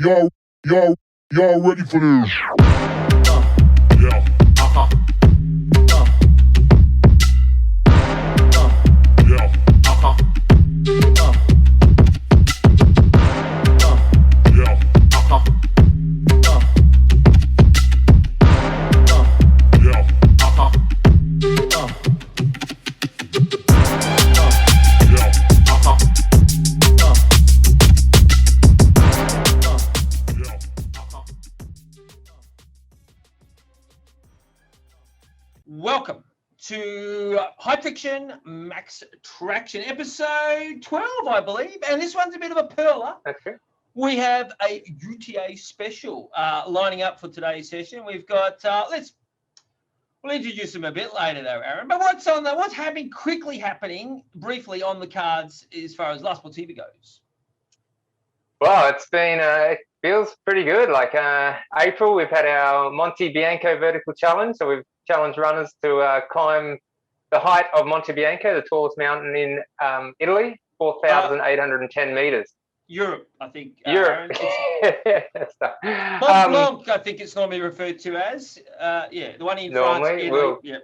Y'all ready for this? Yeah. Welcome to FriXion Max Traction, episode 12, I believe. And this one's a bit of a perler. That's true. We have a UTA special lining up for today's session. We've got, we'll introduce them a bit later though, Aaron. But what's quickly happening, briefly on the cards as far as La Sportiva goes? Well, it's been, it feels pretty good. Like April, we've had our Monte Bianco vertical challenge. So we've challenged runners to climb the height of Monte Bianco, the tallest mountain in Italy, 4,810 meters. Europe, I think. Europe. Mont Blanc, I think it's normally referred to as. The one in France, Italy.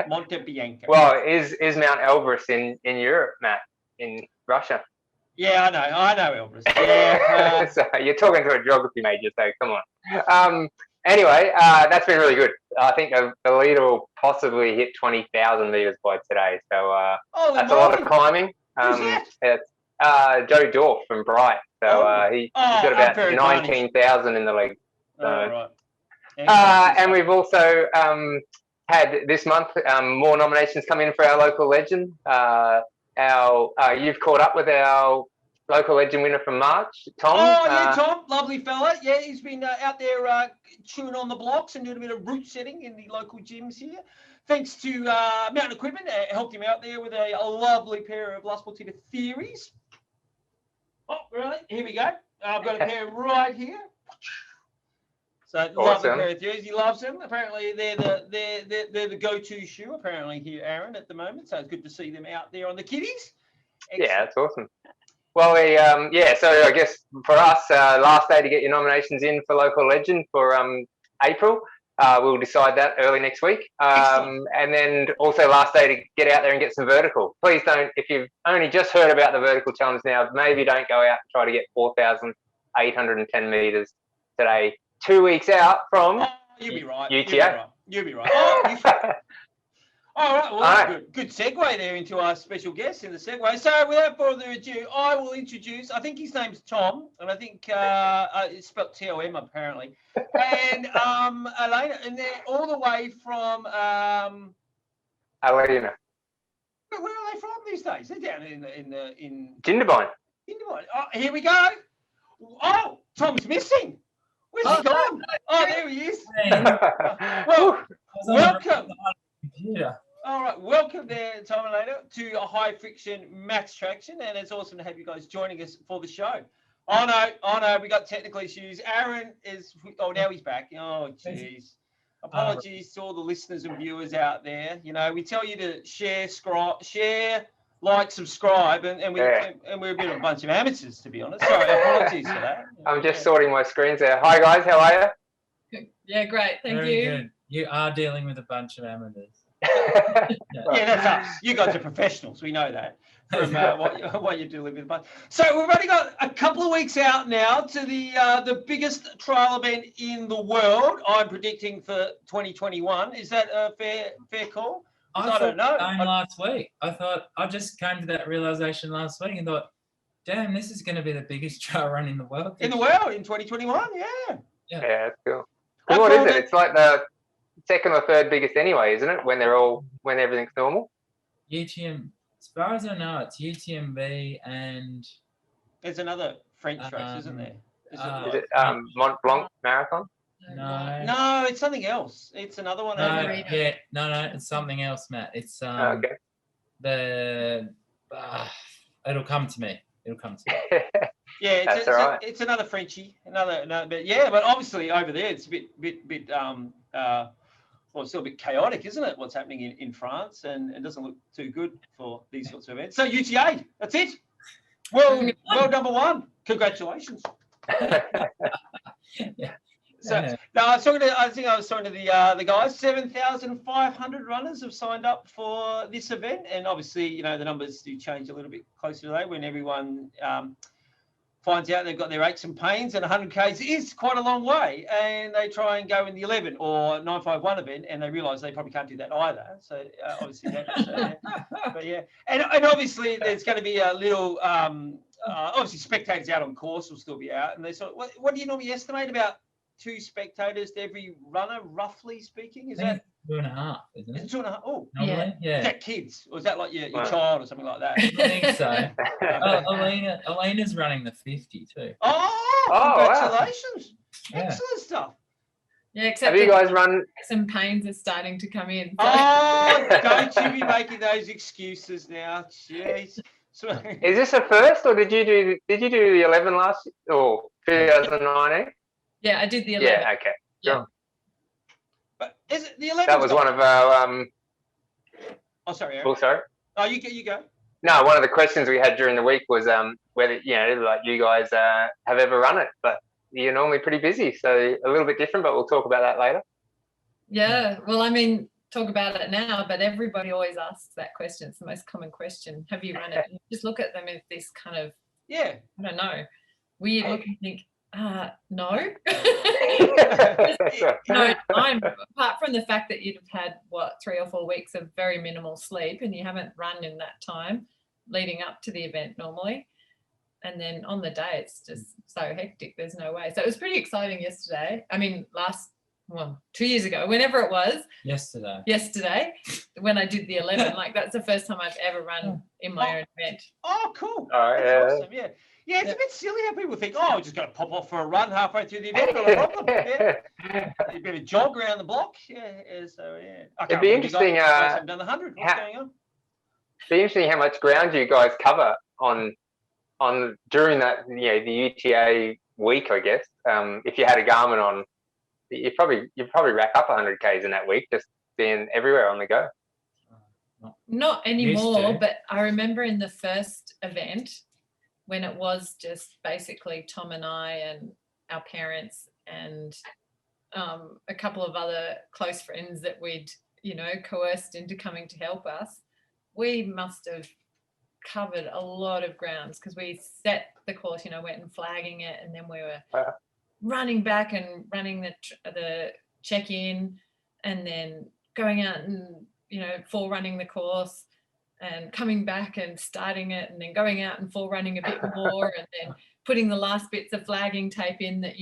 Monte Bianco. Well, is Mount Elbrus in Europe, Matt, in Russia? Yeah, I know Elbrus. Yeah, so you're talking to a geography major, so come on. Anyway, that's been really good. I think the leader will possibly hit 20,000 meters by today. So that's a lot of climbing. It's Joe Dorf from Bright. So he's got about 19,000 in the leg. So. Right. And we've also had this month more nominations come in for our local legend. You've caught up with our local legend winner from March, Tom. Oh, yeah, Tom, lovely fella. Yeah, he's been out there chewing on the blocks and doing a bit of route setting in the local gyms here. Thanks to Mountain Equipment, helped him out there with a lovely pair of La Sportiva Theories. Oh, really? Here we go. I've got a pair right here. So awesome. Lovely pair of Theories. He loves them. Apparently, they're the go-to shoe. Apparently here, Aaron, at the moment. So it's good to see them out there on the kiddies. Excellent. Yeah, that's awesome. Well, so I guess for us, last day to get your nominations in for local legend for April. We'll decide that early next week. And then also last day to get out there and get some vertical. Please don't, if you've only just heard about the vertical challenge now, maybe don't go out and try to get 4,810 meters today, 2 weeks out from you'll be right. UTA. You'll be right. All right, well, that's good segue there into our special guest in the segue. So without further ado, I will introduce, I think his name's Tom, and I think it's spelled T-O-M apparently, and Elena, and they're all the way from... Elena. Where are they from these days? They're down in Jindabyne. Jindabyne. Oh, here we go. Oh, Tom's missing. Where's he gone? Oh, there he is. Well, welcome. All right, welcome there, Tom and Lena, to a FriXion Max Traction, and it's awesome to have you guys joining us for the show. Oh no, we got technical issues. Aaron is, now he's back. Oh, jeez. Apologies to all the listeners and viewers out there. You know, we tell you to share, like, subscribe, and we're a bit of a bunch of amateurs, to be honest. So apologies for that. I'm just sorting my screens there. Hi guys, how are you? Yeah, great. Thank Very you. Good. You are dealing with a bunch of amateurs. Yeah, that's us. You guys are professionals. We know that from what you're doing with. So we've only got a couple of weeks out now to the biggest trial event in the world. I'm predicting for 2021. Is that a fair call? I don't know. Last week, I just came to that realization last week and thought, damn, this is going to be the biggest trail run in the world. In the world in 2021, yeah. Yeah, that's cool. What is it? It's like the second or third biggest anyway, isn't it? When everything's normal. UTM, as far as I know, it's UTMB and there's another French race, isn't there? Is it Mont Blanc Marathon? No, it's something else. It's another one. No, it's something else, Matt. It's okay. It'll come to me. Yeah, that's all right. It's another Frenchie, but obviously over there it's a bit it's still a bit chaotic, isn't it? What's happening in France, and it doesn't look too good for these sorts of events. So UTA, that's it. Well, number one. Congratulations. Yeah. So Yeah. no, I think I was talking to the guys. 7,500 runners have signed up for this event, and obviously, the numbers do change a little bit closer to that when everyone finds out they've got their aches and pains, and 100 k's is quite a long way, and they try and go in the 11 or 951 event, and they realise they probably can't do that either. So obviously that's, but yeah, and obviously there's going to be a little obviously spectators out on course will still be out, and they sort of, what do you normally estimate about 2 spectators to every runner, roughly speaking? Is that 2.5, isn't is it? it 2.5? Oh, Normally? Yeah. is that kids, or is that like your child or something like that? I think so. Elena's running the 50 too. Oh, congratulations! Wow. Yeah. Excellent stuff. Yeah, except Have you guys run? some pains are starting to come in. So. Oh, don't you be making those excuses now. Jeez. Is this a first, or did you do the 11 last or 2019? Yeah, I did the 11. Yeah. Okay. Yeah. Sure. But is it the 11? That was one of our. Oh, sorry, Aaron. Oh, sorry. Oh, you go. No, one of the questions we had during the week was whether like you guys have ever run it, but you're normally pretty busy, so a little bit different. But we'll talk about that later. Yeah, well, I mean, talk about it now, but everybody always asks that question. It's the most common question. Have you run it? You just look at them as this kind of, I don't know, weird look and think, no. No time, apart from the fact that you've had 3 or 4 weeks of very minimal sleep and you haven't run in that time leading up to the event normally, and then on the day it's just so hectic, there's no way. So it was pretty exciting yesterday. I mean 2 years ago, whenever it was, yesterday when I did the 11, like that's the first time I've ever run in my own event. Oh, cool. That's awesome. Yeah, it's a bit silly how people think, I'm just going to pop off for a run halfway through the event, not a problem. You better jog around the block. So It'd be interesting. I've done the 100. What's going on? It'd be interesting how much ground you guys cover on during that, the UTA week, I guess. If you had a Garmin on, you'd probably rack up 100 k's in that week, just being everywhere on the go. Not anymore, but I remember in the first event when it was just basically Tom and I and our parents and a couple of other close friends that we'd, coerced into coming to help us, we must have covered a lot of grounds because we set the course, went and flagging it, and then we were running back and running the check-in, and then going out and, full running the course, and coming back and starting it, and then going out and full running a bit more, and then putting the last bits of flagging tape in that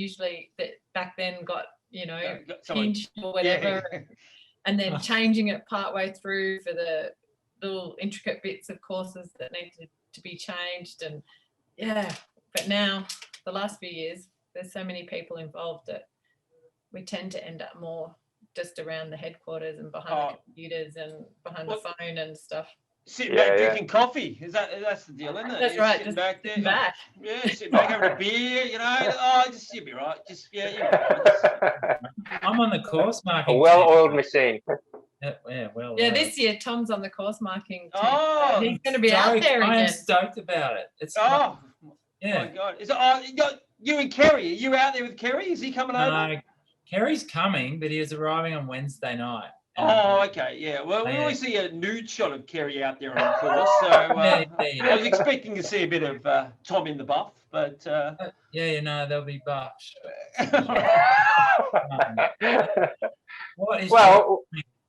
back then got, pinched or whatever, and then changing it partway through for the little intricate bits of courses that needed to be changed. And but now the last few years, there's so many people involved that we tend to end up more just around the headquarters and behind the computers and behind the phone and stuff. Sitting back drinking coffee. That's the deal, isn't it? That's right. Sitting just back there. sitting back. Yeah, sitting back having a beer, you'll be right. You'll be right. I'm on the course marking. A well-oiled machine. This year Tom's on the course marking team. Oh, he's going to be out there again. I'm stoked about it. It's my God. Is it, you and Kerry, are you out there with Kerry? Is he coming over? Kerry's coming, but he is arriving on Wednesday night. Oh, okay, yeah. Well, we always see a nude shot of Kerry out there on the course, so I was expecting to see a bit of Tom in the buff, but there'll be buffs. What is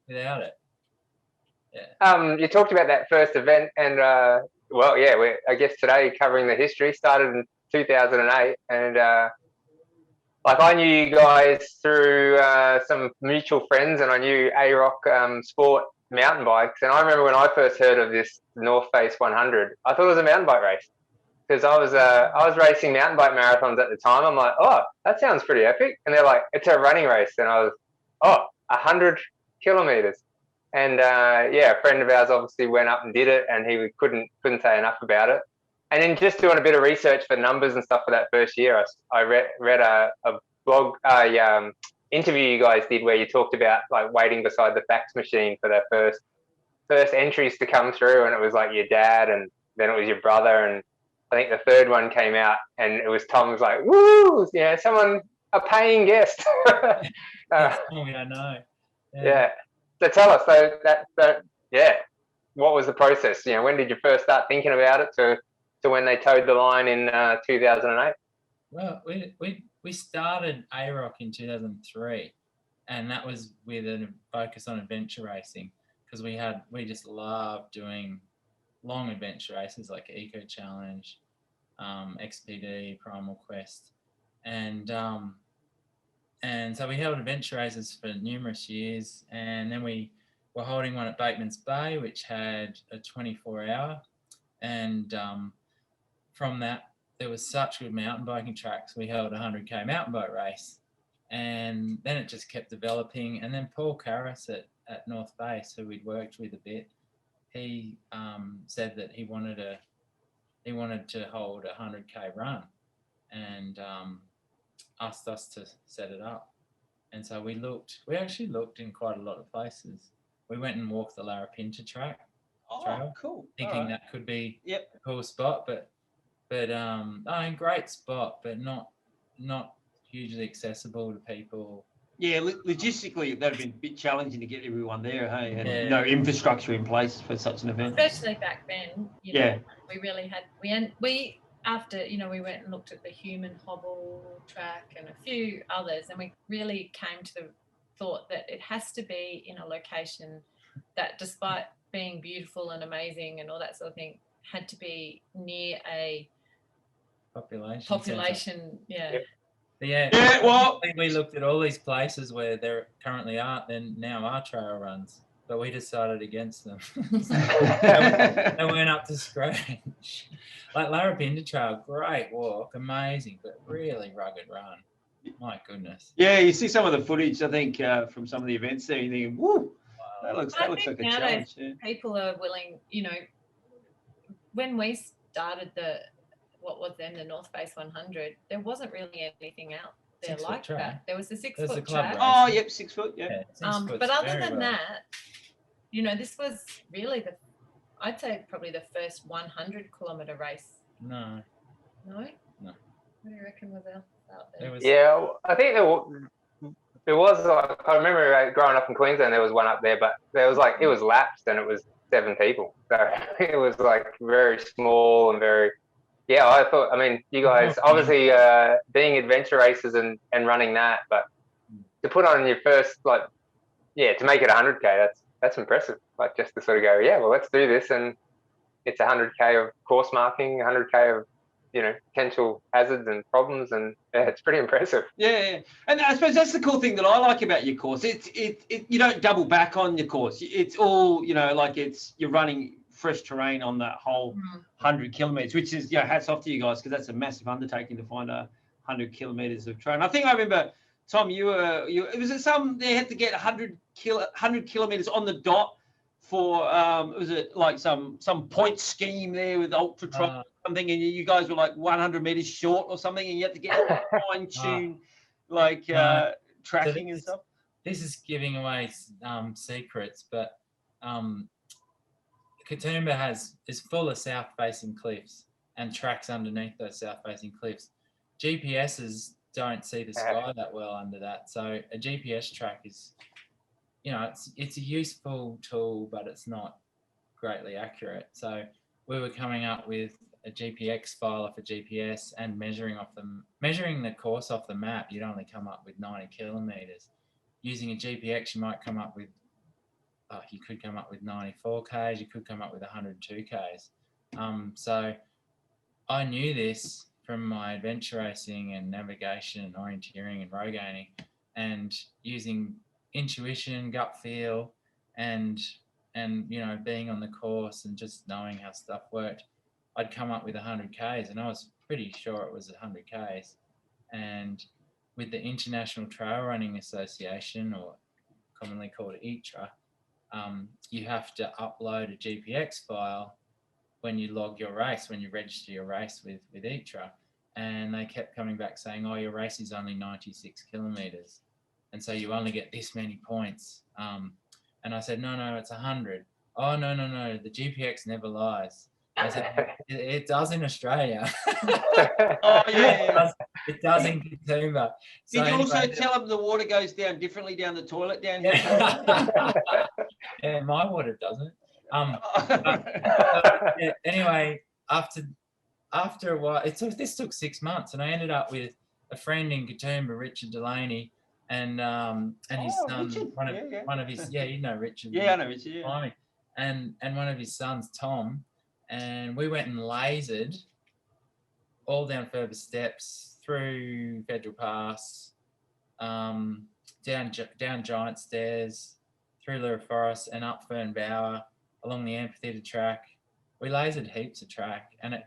without it? You talked about that first event, and we're I guess today covering the history. Started in 2008, and I knew you guys through some mutual friends, and I knew A-Rock Sport mountain bikes. And I remember when I first heard of this North Face 100, I thought it was a mountain bike race because I was racing mountain bike marathons at the time. I'm like, oh, that sounds pretty epic. And they're like, it's a running race, and I was, 100 kilometers. And a friend of ours obviously went up and did it, and he couldn't say enough about it. And then just doing a bit of research for numbers and stuff for that first year, I read a blog interview you guys did where you talked about like waiting beside the fax machine for their first entries to come through, and it was like your dad, and then it was your brother, and I think the third one came out, and it was Tom was like, "Woo! Yeah, someone a paying guest." That's all I know. Yeah. So tell us, so that yeah, what was the process? You know, when did you first start thinking about it to when they towed the line in 2008? Well, we started AROC in 2003, and that was with a focus on adventure racing, because we just loved doing long adventure races like Eco Challenge, XPD, Primal Quest, and so we held adventure races for numerous years, and then we were holding one at Bateman's Bay, which had a 24-hour, and from that, there was such good mountain biking tracks. We held a 100k mountain bike race, and then it just kept developing. And then Paul Carris at North Base, who we'd worked with a bit, he said that he wanted to hold a 100k run, and asked us to set it up. And so we actually looked in quite a lot of places. We went and walked the Larapinta trail, cool. thinking that could be a cool spot, but great spot, but not hugely accessible to people. Yeah, logistically, that'd have been a bit challenging to get everyone there, hey, and Yeah. no infrastructure in place for such an event. Especially back then, you know, we really had, we after, you know, we went and looked at the Human Hobble track and a few others, and we really came to the thought that it has to be in a location that, despite being beautiful and amazing and all that sort of thing, had to be near a population. Well, we looked at all these places where there currently aren't, and now are trail runs, but we decided against them. They weren't up to scratch. Like Larapinta Trail, great walk, amazing, but really rugged run. My goodness. Yeah, you see some of the footage, I think, from some of the events there, you're thinking, woo, that looks like a challenge. Yeah. People are willing, you know, when we started the North Face 100, there wasn't really anything out there like that. There was the 6 foot track. Oh, yep, 6 foot, yeah. But other than that, you know, this was really I'd say probably the first 100 kilometer race. No. What do you reckon was out there? Yeah, I think there was like, I remember growing up in Queensland, there was one up there, but there was like, it was lapsed and it was 7 people. So it was like very small and very, yeah, I thought, I mean, you guys obviously being adventure racers and running that, but to put on your first, like, yeah, to make it 100k, that's impressive. Like, just to sort of go, yeah, well, let's do this, and it's 100k of course marking, 100k of, you know, potential hazards and problems, and yeah, it's pretty impressive. Yeah, and I suppose that's the cool thing that I like about your course. It you don't double back on your course. It's all, you know, like you're running fresh terrain on that whole 100 kilometers, which is, you know, hats off to you guys, because that's a massive undertaking to find 100 kilometers of terrain. I think I remember, Tom, they had to get 100 kilometers on the dot for was it like some point scheme there with ultra trial something, and you guys were like 100 meters short or something, and you had to get fine tune tracking and stuff. This is giving away secrets, but Katoomba is full of south-facing cliffs and tracks underneath those south-facing cliffs. GPSs don't see the sky that well under that, so a GPS track is, you know, it's a useful tool, but it's not greatly accurate. So we were coming up with a GPX filer for GPS and measuring the course off the map. You'd only come up with 90 kilometers. Using a GPX, you might come up with, you could come up with 94 k's. You could come up with 102 k's. So I knew this from my adventure racing and navigation and orienteering and road gaining, and using intuition, gut feel, and you know, being on the course and just knowing how stuff worked, I'd come up with 100 k's, and I was pretty sure it was 100 k's. And with the International Trail Running Association, or commonly called ITRA, you have to upload a GPX file when you log your race, when you register your race with ITRA. And they kept coming back saying, oh, your race is only 96 kilometers. And so you only get this many points. And I said, no, it's 100. Oh, no, the GPX never lies. I said, it does in Australia. Oh, yeah. It does in Katoomba. Did you also tell them the water goes down differently down the toilet down here? Yeah, my water doesn't. Anyway, after a while, this took 6 months, and I ended up with a friend in Katoomba, Richard Delaney, and his son, Richard. one of his, you know Richard. Yeah, I know Richard. Yeah. And one of his sons, Tom, and we went and lasered all down further steps through Federal Pass, down Giant Stairs, through Lura Forest and up Fern Bower, along the amphitheatre track. We lasered heaps of track, and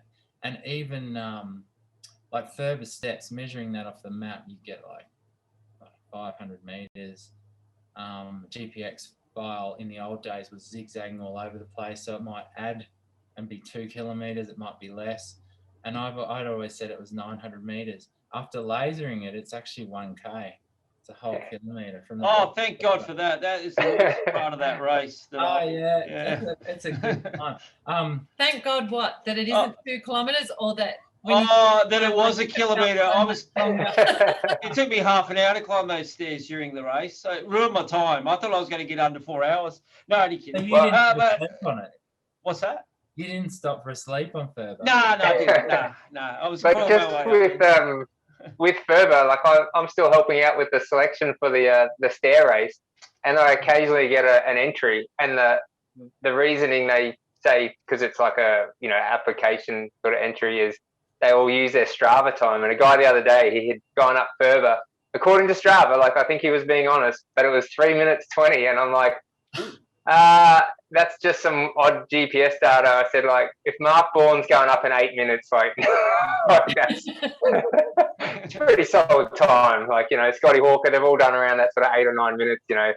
even like further steps, measuring that off the map, you get like 500 meters. GPX file in the old days was zigzagging all over the place, so it might add and be 2 kilometers, it might be less. And I'd always said it was 900 meters. After lasering it, it's actually 1K. It's a whole kilometer from the. Oh, thank God for that. That is the worst part of that race. It's a good time. Thank God that it isn't 2 kilometers, or that. That it was a kilometre. It took me half an hour to climb those stairs during the race, so it ruined my time. I thought I was going to get under 4 hours. No, only kidding. So you didn't sleep on it. What's that? You didn't stop for a sleep on Furbo. No, I didn't. No. I was. But just with Furbo, like I'm still helping out with the selection for the stair race, and I occasionally get an entry, and the reasoning they say, because it's like a application sort of entry, is they all use their Strava time. And a guy the other day, he had gone up further, according to Strava, like I think he was being honest, but it was 3 minutes 20, and I'm like, that's just some odd GPS data. I said, like, if Mark Bourne's going up in 8 minutes, like that's it's pretty solid time. Like, Scotty Hawker, they've all done around that sort of 8 or 9 minutes. No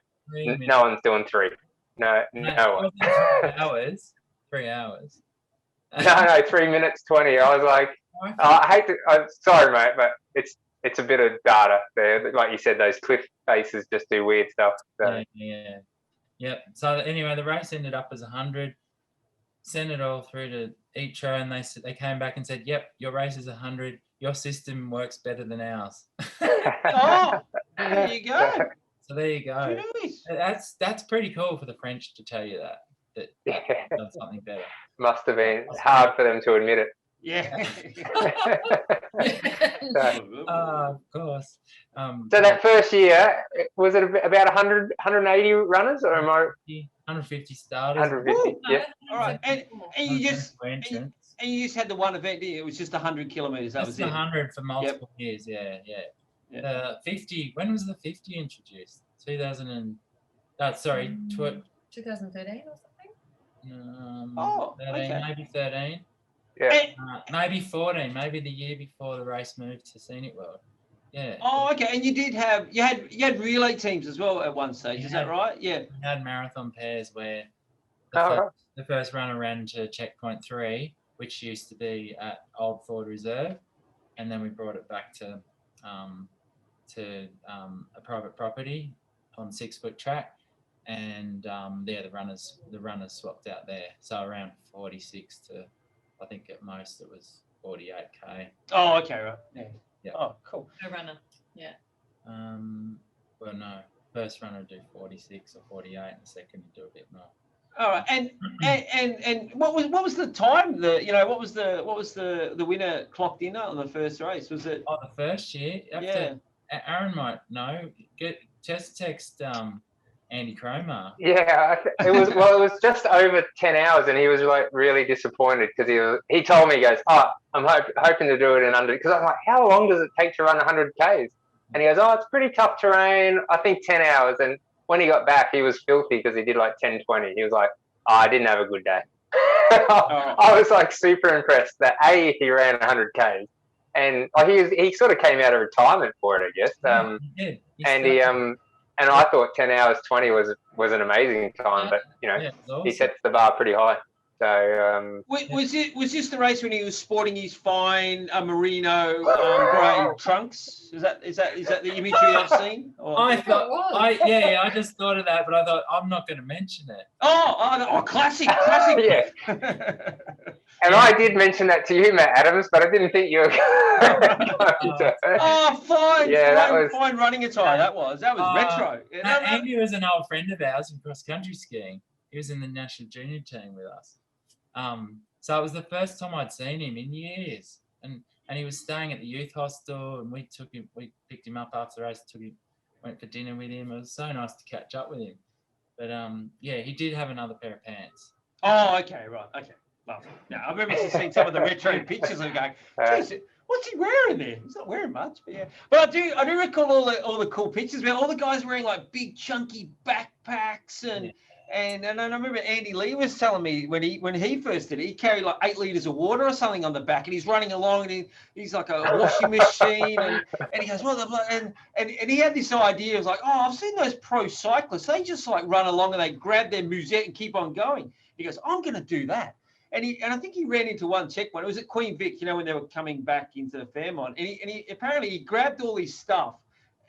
one's doing 3. No one. 3 hours. No, 3 minutes 20. I was like, I hate to. I'm sorry, mate, but it's a bit of data there. Like you said, those cliff faces just do weird stuff. So. Yeah. Yep. So anyway, the race ended up as 100. Sent it all through to Etro, and they came back and said, "Yep, your race is 100. Your system works better than ours." Oh, there you go. So there you go. Jeez. That's pretty cool for the French to tell you that done something better. Must have been hard for them to admit it. Yeah. Of course. So that first year, was it about 100, 180 runners, or am I? 150 starters. 150. Yeah. All right, and you just had the one event, didn't you? It was just 100 kilometers. That was it. 100 for multiple years. Yeah. 50. When was the 50 introduced? 2013 or something. 13, maybe 13. Yeah. Maybe 14. Maybe the year before the race moved to Scenic World. Yeah. Oh, okay. And you had relay teams as well at one stage. Is that right? Yeah. We had marathon pairs where the first runner ran to checkpoint 3, which used to be at Old Ford Reserve, and then we brought it back to a private property on 6-foot track, and the runners swapped out there. So around 46 to, I think at most it was 48k. Oh, okay, right. Yeah. Oh, cool. No runner. Yeah. Well, no. First runner would do 46 or 48, and the second would do a bit more. All right, and what was the time? What was the winner clocked in on the first race? Was it? Oh, the first year. Aaron might know. Just text Andy Cromer. Yeah, it was just over 10 hours, and he was like really disappointed because he told me, he goes, "Oh, I'm hoping to do it in under," because I'm like, "How long does it take to run 100 Ks?" And he goes, "Oh, it's pretty tough terrain. I think 10 hours." And when he got back, he was filthy because he did like 10:20. He was like, "Oh, I didn't have a good day." I was like super impressed that he ran 100 Ks, and he sort of came out of retirement for it, I guess. He did. And I thought 10 hours 20 was an amazing time, but he sets the bar pretty high. So was this the race when he was sporting his fine merino grey trunks? Is that the imagery I've seen? Or? I just thought of that, but I thought I'm not going to mention it. Classic. yeah. And I did mention that to you, Matt Adams, but I didn't think you were going to. Fine. Yeah, that was fine running attire. That was retro. Yeah, Andy was an old friend of ours from cross country skiing. He was in the national junior team with us. So it was the first time I'd seen him in years, and he was staying at the youth hostel, and we picked him up after the race, went for dinner with him. It was so nice to catch up with him. But he did have another pair of pants. Oh, okay, right, okay. Lovely. Now I remember seeing some of the retro pictures and going, geez, what's he wearing there? He's not wearing much, but yeah. But I do recall all the cool pictures, man. All the guys wearing like big chunky backpacks and I remember Andy Lee was telling me when he first did it, he carried like 8 liters of water or something on the back, and he's running along, and he's like a washing machine, and he goes, and he had this idea. It was like, I've seen those pro cyclists. They just like run along and they grab their musette and keep on going. He goes, I'm going to do that. And I think he ran into one checkpoint. It was at Queen Vic, when they were coming back into Fairmont, and he apparently he grabbed all his stuff,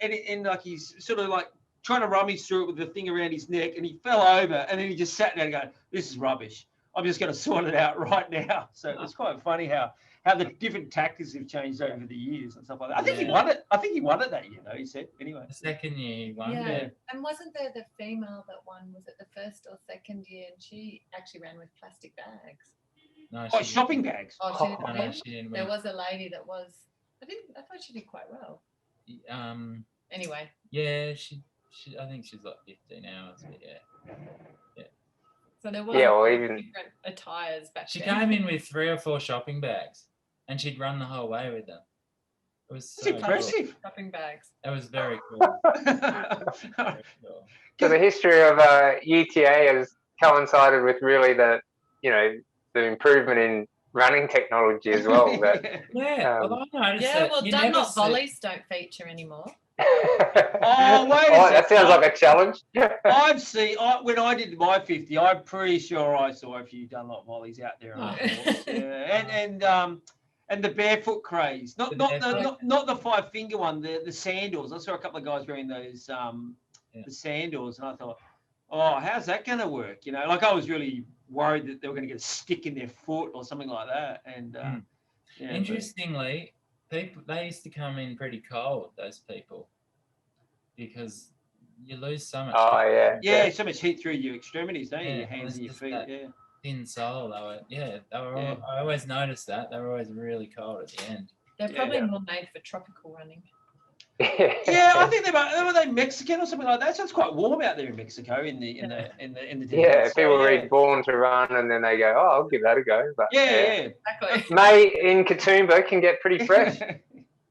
and like he's sort of like trying to rummage through it with the thing around his neck, and he fell over, and then he just sat there and go, this is rubbish. I'm just going to sort it out right now. So it's quite funny how the different tactics have changed over the years and stuff like that. I think he won it. I think he won it that year, though, he said. Anyway. The second year he won. Yeah. And wasn't there the female that won? Was it the first or second year? And she actually ran with plastic bags. No, shopping bags. She didn't win. There was a lady that was. I thought she did quite well. Anyway. Yeah, I think she's like 15 hours, but yeah. So there was different attires back then. She came in with 3 or 4 shopping bags, and she'd run the whole way with them. It was so impressive. Cool. Shopping bags. It was very cool. Very cool. So the history of UTA has coincided with really the improvement in running technology as well. But, well, I noticed that. Well, Dunlop volleys don't feature anymore. That sounds like a challenge. I've seen when I did my 50. I'm pretty sure I saw a few Dunlop volleys out there on the course. Yeah. And the barefoot craze, not the 5-finger one, the sandals. I saw a couple of guys wearing those the sandals, and I thought, how's that going to work? Like I was really worried that they were going to get a stick in their foot or something like that. And interestingly, they used to come in pretty cold, those people, because you lose so much heat. So much heat through your extremities, don't you? Your hands and your feet. Thin sole, I always noticed that. They were always really cold at the end. They're probably more made for tropical running. I think were they Mexican or something like that. So it's quite warm out there in Mexico in the desert. People read Born to Run and then they go, I'll give that a go. But exactly. May in Katoomba can can get pretty fresh.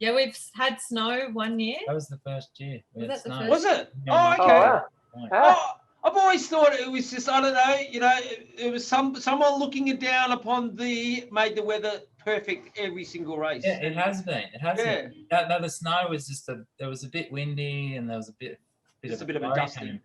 Yeah, we've had snow one year. That was the first year. Was it? Yeah. Oh, okay. Wow. I've always thought it was just, I don't know, it was someone looking down upon made the weather perfect every single race. Yeah, it has been. It has been. No, the snow was just there was a bit windy and there was a bit of a dusting.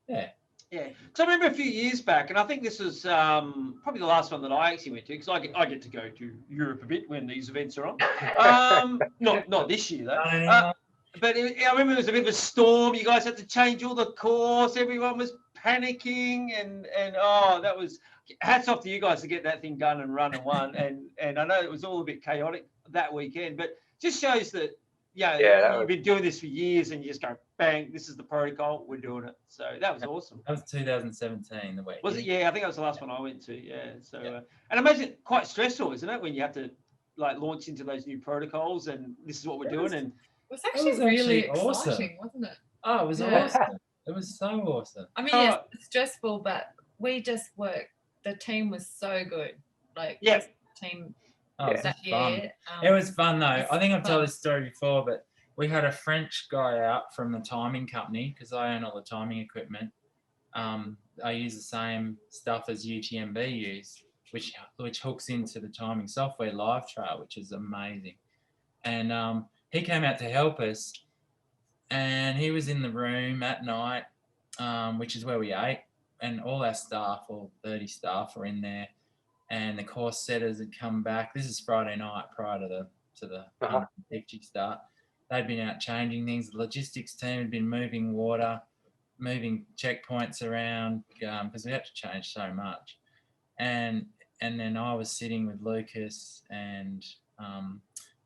Yeah. Yeah. So I remember a few years back, and I think this was probably the last one that I actually went to, because I get to go to Europe a bit when these events are on. Not this year though. But I remember it was a bit of a storm. You guys had to change all the course. Everyone was panicking, and that was hats off to you guys to get that thing done and run and won. and I know it was all a bit chaotic that weekend, but just shows that you've been doing this for years, and you just go bang. This is the protocol. We're doing it. So that was awesome. That was 2017. The week was it? Yeah, I think that was the last one I went to. Yeah. So and I imagine it quite stressful, isn't it, when you have to like launch into those new protocols, and this is what we're doing. And it was actually really exciting, awesome. Wasn't it? Oh, it was awesome. It was so awesome. I mean, yes, it's stressful, but we just worked. The team was so good. Like, the team that year. It was fun, though. I think I've told this story before, but we had a French guy out from the timing company, because I own all the timing equipment. I use the same stuff as UTMB use, which hooks into the timing software Live Trail, which is amazing. And he came out to help us, and he was in the room at night, which is where we ate, and all our staff, all 30 staff, were in there. and the course setters had come back. This is Friday night prior to the 150 start. They'd been out changing things. The logistics team had been moving water, moving checkpoints around because we had to change so much. And then I was sitting with Lucas and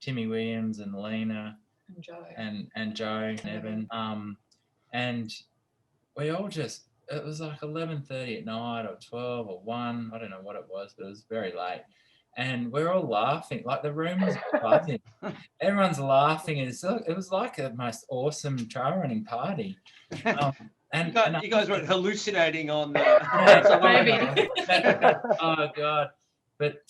Timmy Williams and Lena And Joe. and Joe and Evan. And we all just, it was like 11:30 at night or 12 or 1. I don't know what it was, but it was very late. And we're all laughing. Like the room was buzzing. Everyone's laughing. And it was like the most awesome trail running party. And you guys weren't hallucinating on Maybe. Oh God. But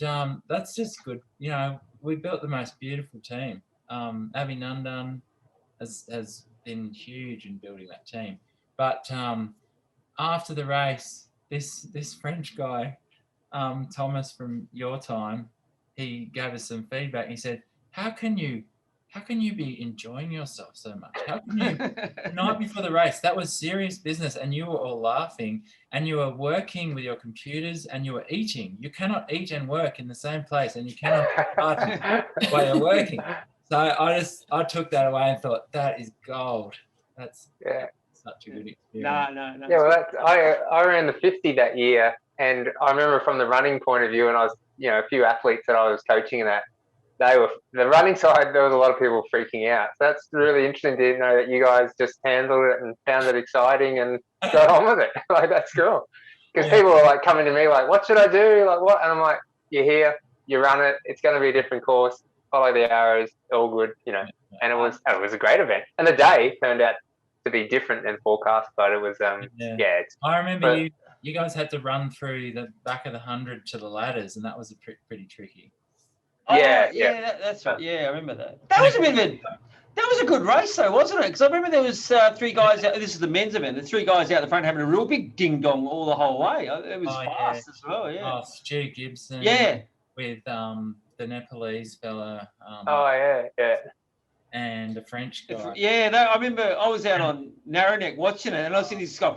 that's just good. You know, we built the most beautiful team. Abby Nundan has been huge in building that team. But after the race, this French guy, Thomas from your time, he gave us some feedback. He said, how can you be enjoying yourself so much? How can you, the night before the race, that was serious business and you were all laughing and you were working with your computers and you were eating. You cannot eat and work in the same place and you cannot party while you're working. So I took that away and thought, that is gold. That's such a good experience. No. Yeah, well, I ran the 50 that year, and I remember from the running point of view, and I was, a few athletes that I was coaching in that, they were, the running side, there was a lot of people freaking out. So that's really interesting to know that you guys just handled it and found it exciting and got on with it. Like, that's cool. Because people were like coming to me like, what should I do? Like, what? And I'm like, you're here, you run it, it's going to be a different course, follow the arrows, all good, And it was a great event. And the day turned out to be different than forecast, but it was, I remember you guys had to run through the back of the 100 to the ladders, and that was pretty tricky. That's right. Yeah, I remember that. That was a good race though, wasn't it? Because I remember there was 3 guys out. This is the men's event. The 3 guys out the front having a real big ding dong all the whole way. It was fast as well. Yeah. Oh, Stu Gibson. Yeah. With the Nepalese fella. And the French guy. I remember I was out on Narrowneck watching it, and I was in this guy.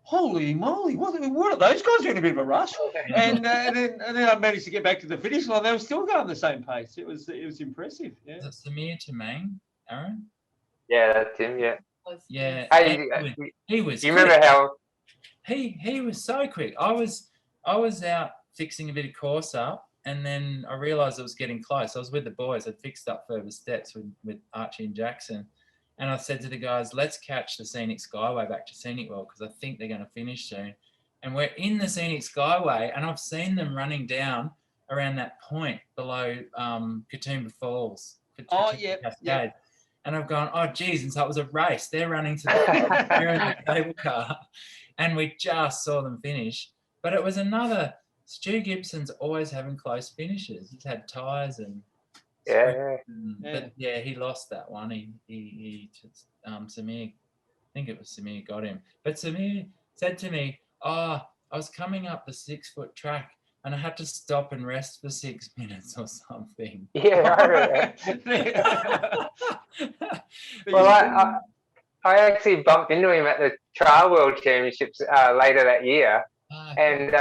Holy moly! What are those guys doing? A bit of a rush, and then I managed to get back to the finish line. They were still going the same pace. It was impressive. Yeah. Is it Samir Tamang, Aaron? Yeah, that's him. Yeah. Yeah. Hey, he was. You remember how he was so quick. I was out fixing a bit of course up. And then I realised it was getting close. I was with the boys. I'd fixed up further steps with Archie and Jackson. And I said to the guys, let's catch the Scenic Skyway back to Scenic World because I think they're going to finish soon. And we're in the Scenic Skyway, and I've seen them running down around that point below Katoomba Falls. Cascade. And I've gone, oh, geez. And so it was a race. They're running to the cable car. And we just saw them finish. But it was another... Stu Gibson's always having close finishes. He's had tyres and but he lost that one. He Samir, I think it was Samir got him. But Samir said to me, "Oh, I was coming up the 6-foot track and I had to stop and rest for 6 minutes or something." Yeah, I heard that. Well, I actually bumped into him at the Trail World Championships later that year. And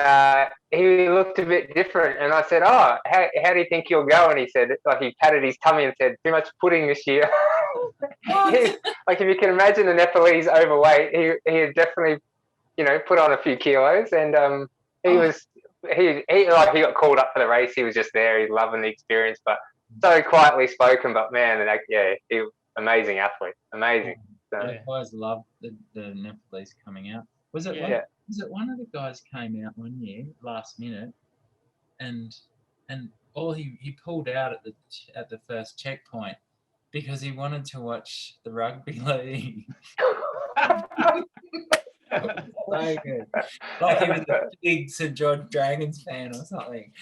he looked a bit different, and I said, "Oh, how do you think you'll go?" And he said, like, he patted his tummy and said, "Too much pudding this year." Like, if you can imagine the Nepalese overweight, he had definitely, put on a few kilos, and he got called up for the race. He was just there. He's loving the experience, but so quietly spoken. But man, he was amazing athlete, amazing. So. I always loved the Nepalese coming out. Was it one of the guys came out one year last minute, and all he pulled out at the first checkpoint because he wanted to watch the rugby league. So good. Like he was a big St George Dragons fan or something.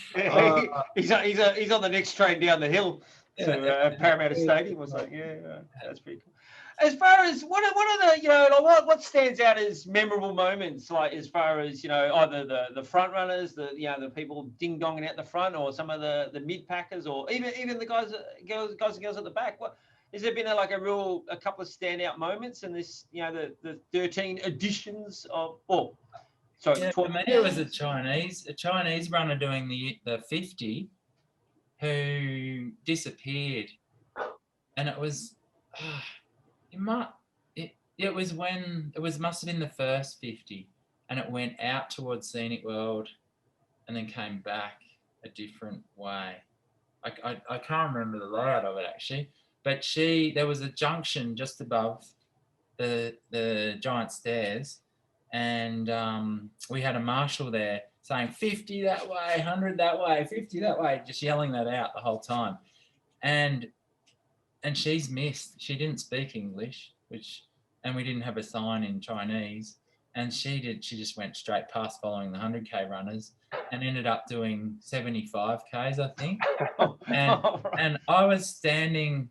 He's on the next train down the hill to Parramatta Stadium or something. That's pretty cool. As far as what are the what stands out as memorable moments, like as far as either the front runners, the people ding donging out the front, or some of the mid packers, or even the guys and girls at the back. What has there been a couple of standout moments in this the 13 editions of Sorry, Yeah, for me it was a Chinese runner doing the 50 who disappeared, and it was must have been the first 50, and it went out towards Scenic World, and then came back a different way. I can't remember the layout of it actually, but there was a junction just above the giant stairs, and we had a marshal there saying 50 that way, 100 that way, 50 that way, just yelling that out the whole time. And she's missed. She didn't speak English, and we didn't have a sign in Chinese. And she just went straight past following the 100K runners and ended up doing 75Ks, I think. And I was standing,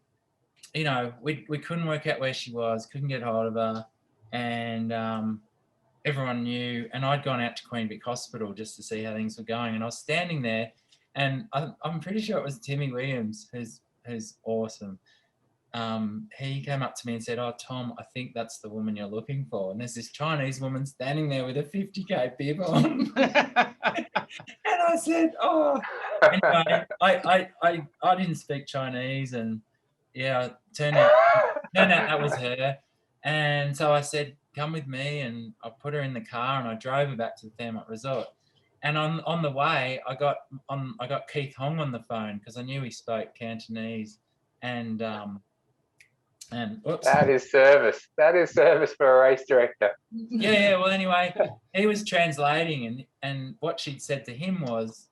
we couldn't work out where she was, couldn't get hold of her. And everyone knew, and I'd gone out to Queen Vic Hospital just to see how things were going. And I was standing there, and I'm pretty sure it was Timmy Williams, who's awesome. He came up to me and said, "Oh, Tom, I think that's the woman you're looking for." And there's this Chinese woman standing there with a 50K bib on. And I said, "Oh." Anyway, I didn't speak Chinese, and turned out that was her. And so I said, "Come with me," and I put her in the car and I drove her back to the Fairmont Resort. And on the way, I got Keith Hong on the phone because I knew he spoke Cantonese. And whoops. That is service. That is service for a race director. Yeah. Well, anyway, he was translating, and what she'd said to him was,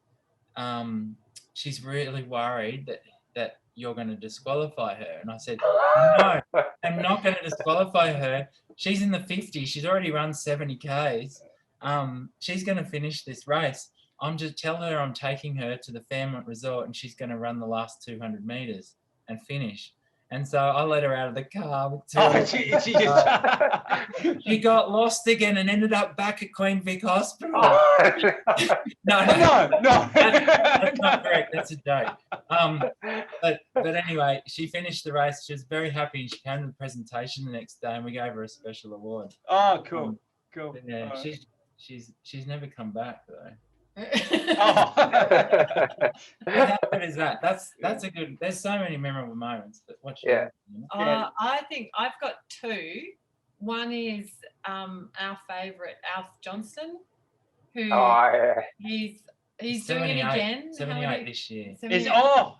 she's really worried that you're going to disqualify her. And I said, "No, I'm not going to disqualify her. She's in the 50s. She's already run 70Ks. She's going to finish this race. I'm just tell her I'm taking her to the Fairmont Resort, and she's going to run the last 200 meters and finish." And so I let her out of the car. She got lost again and ended up back at Queen Vic Hospital. No. That's not correct. That's a joke. But anyway, she finished the race. She was very happy. She came to the presentation the next day, and we gave her a special award. Oh, cool. Cool. Yeah, right. She's never come back though. Oh. How good is that? That's a good. There's so many memorable moments. I think I've got two. One is our favourite Alf Johnston, who he's doing it again. 78 this year.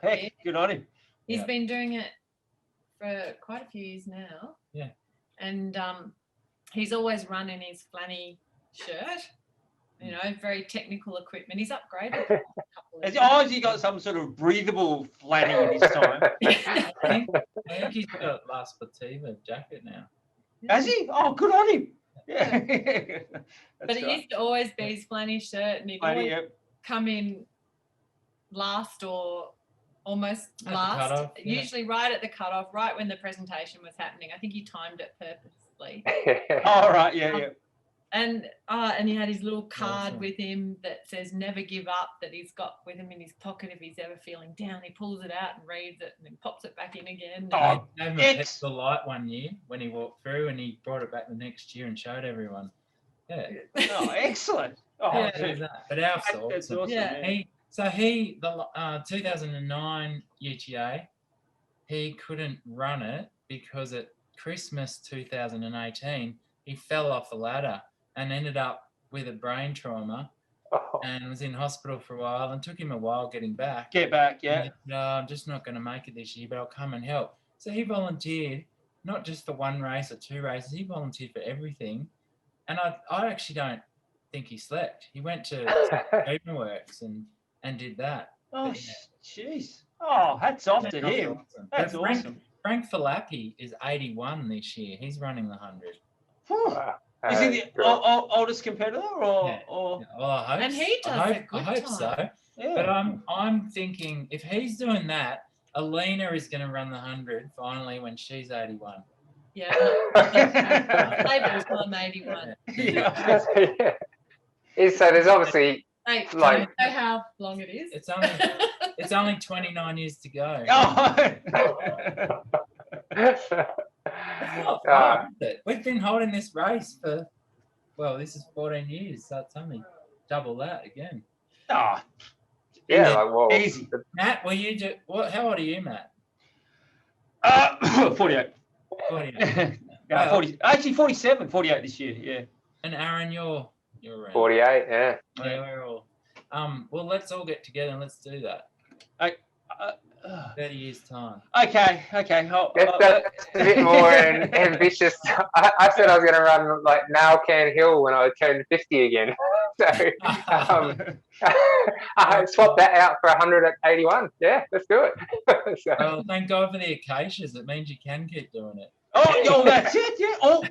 Heck, good on him. He's been doing it for quite a few years now. Yeah. And he's always run in his flanny shirt. Very technical equipment. He's upgraded. Has he got some sort of breathable flanny in his time? I think he's got a La Sportiva jacket now. Has he? Oh, good on him. Yeah. But it used to always be his flanny shirt, and he'd always come in last or almost at last, usually right at the cutoff, right when the presentation was happening. I think he timed it purposely. Oh, right, yeah. And he had his little card with him that says "Never give up," that he's got with him in his pocket if he's ever feeling down. He pulls it out and reads it and then pops it back in again. I gave him a Pepsi Light one year when he walked through, and he brought it back the next year and showed everyone. Yeah. Oh, excellent. Oh, yeah. But Alf's awesome. Yeah. The 2009 UTA, he couldn't run it because at Christmas 2018, he fell off a ladder and ended up with a brain trauma and was in hospital for a while, and took him a while getting back. Get back, yeah. No, I'm just not going to make it this year, but I'll come and help. So he volunteered, not just for one race or two races, he volunteered for everything. And I actually don't think he slept. He went to Works and did that. Oh, jeez. Oh, hats off to him. Awesome. That's awesome. Frank Filappi is 81 this year. He's running the 100. Wow. Is he the oldest competitor, or? Well, I hope. And he does a good I hope time. so. Yeah. But I'm thinking if he's doing that, Alina is going to run the 100 finally when she's 81. Yeah. Favourite time 81. Yeah. So there's obviously Hey, do you know how long it is? It's only 29 years to go. Oh. We've been holding this race for Well, this is 14 years, so it's only double that again. Ah, Yeah, easy, like well, easy. Matt, will you do what? How old are you, Matt? 48. 48. Yeah, 40. Actually, 47, 48 this year. Yeah. And Aaron, you're around. 48. Yeah. Yeah, we're all. Well, let's all get together and let's do that. 30 years time. Okay. That's a bit more ambitious. I said I was going to run like Malcan Hill when I turned 50 again. So I swapped that out for 100 at 81. Yeah, let's do it. So, Well, thank God for the acacias. It means you can keep doing it. Oh, that's it. Yeah. Oh.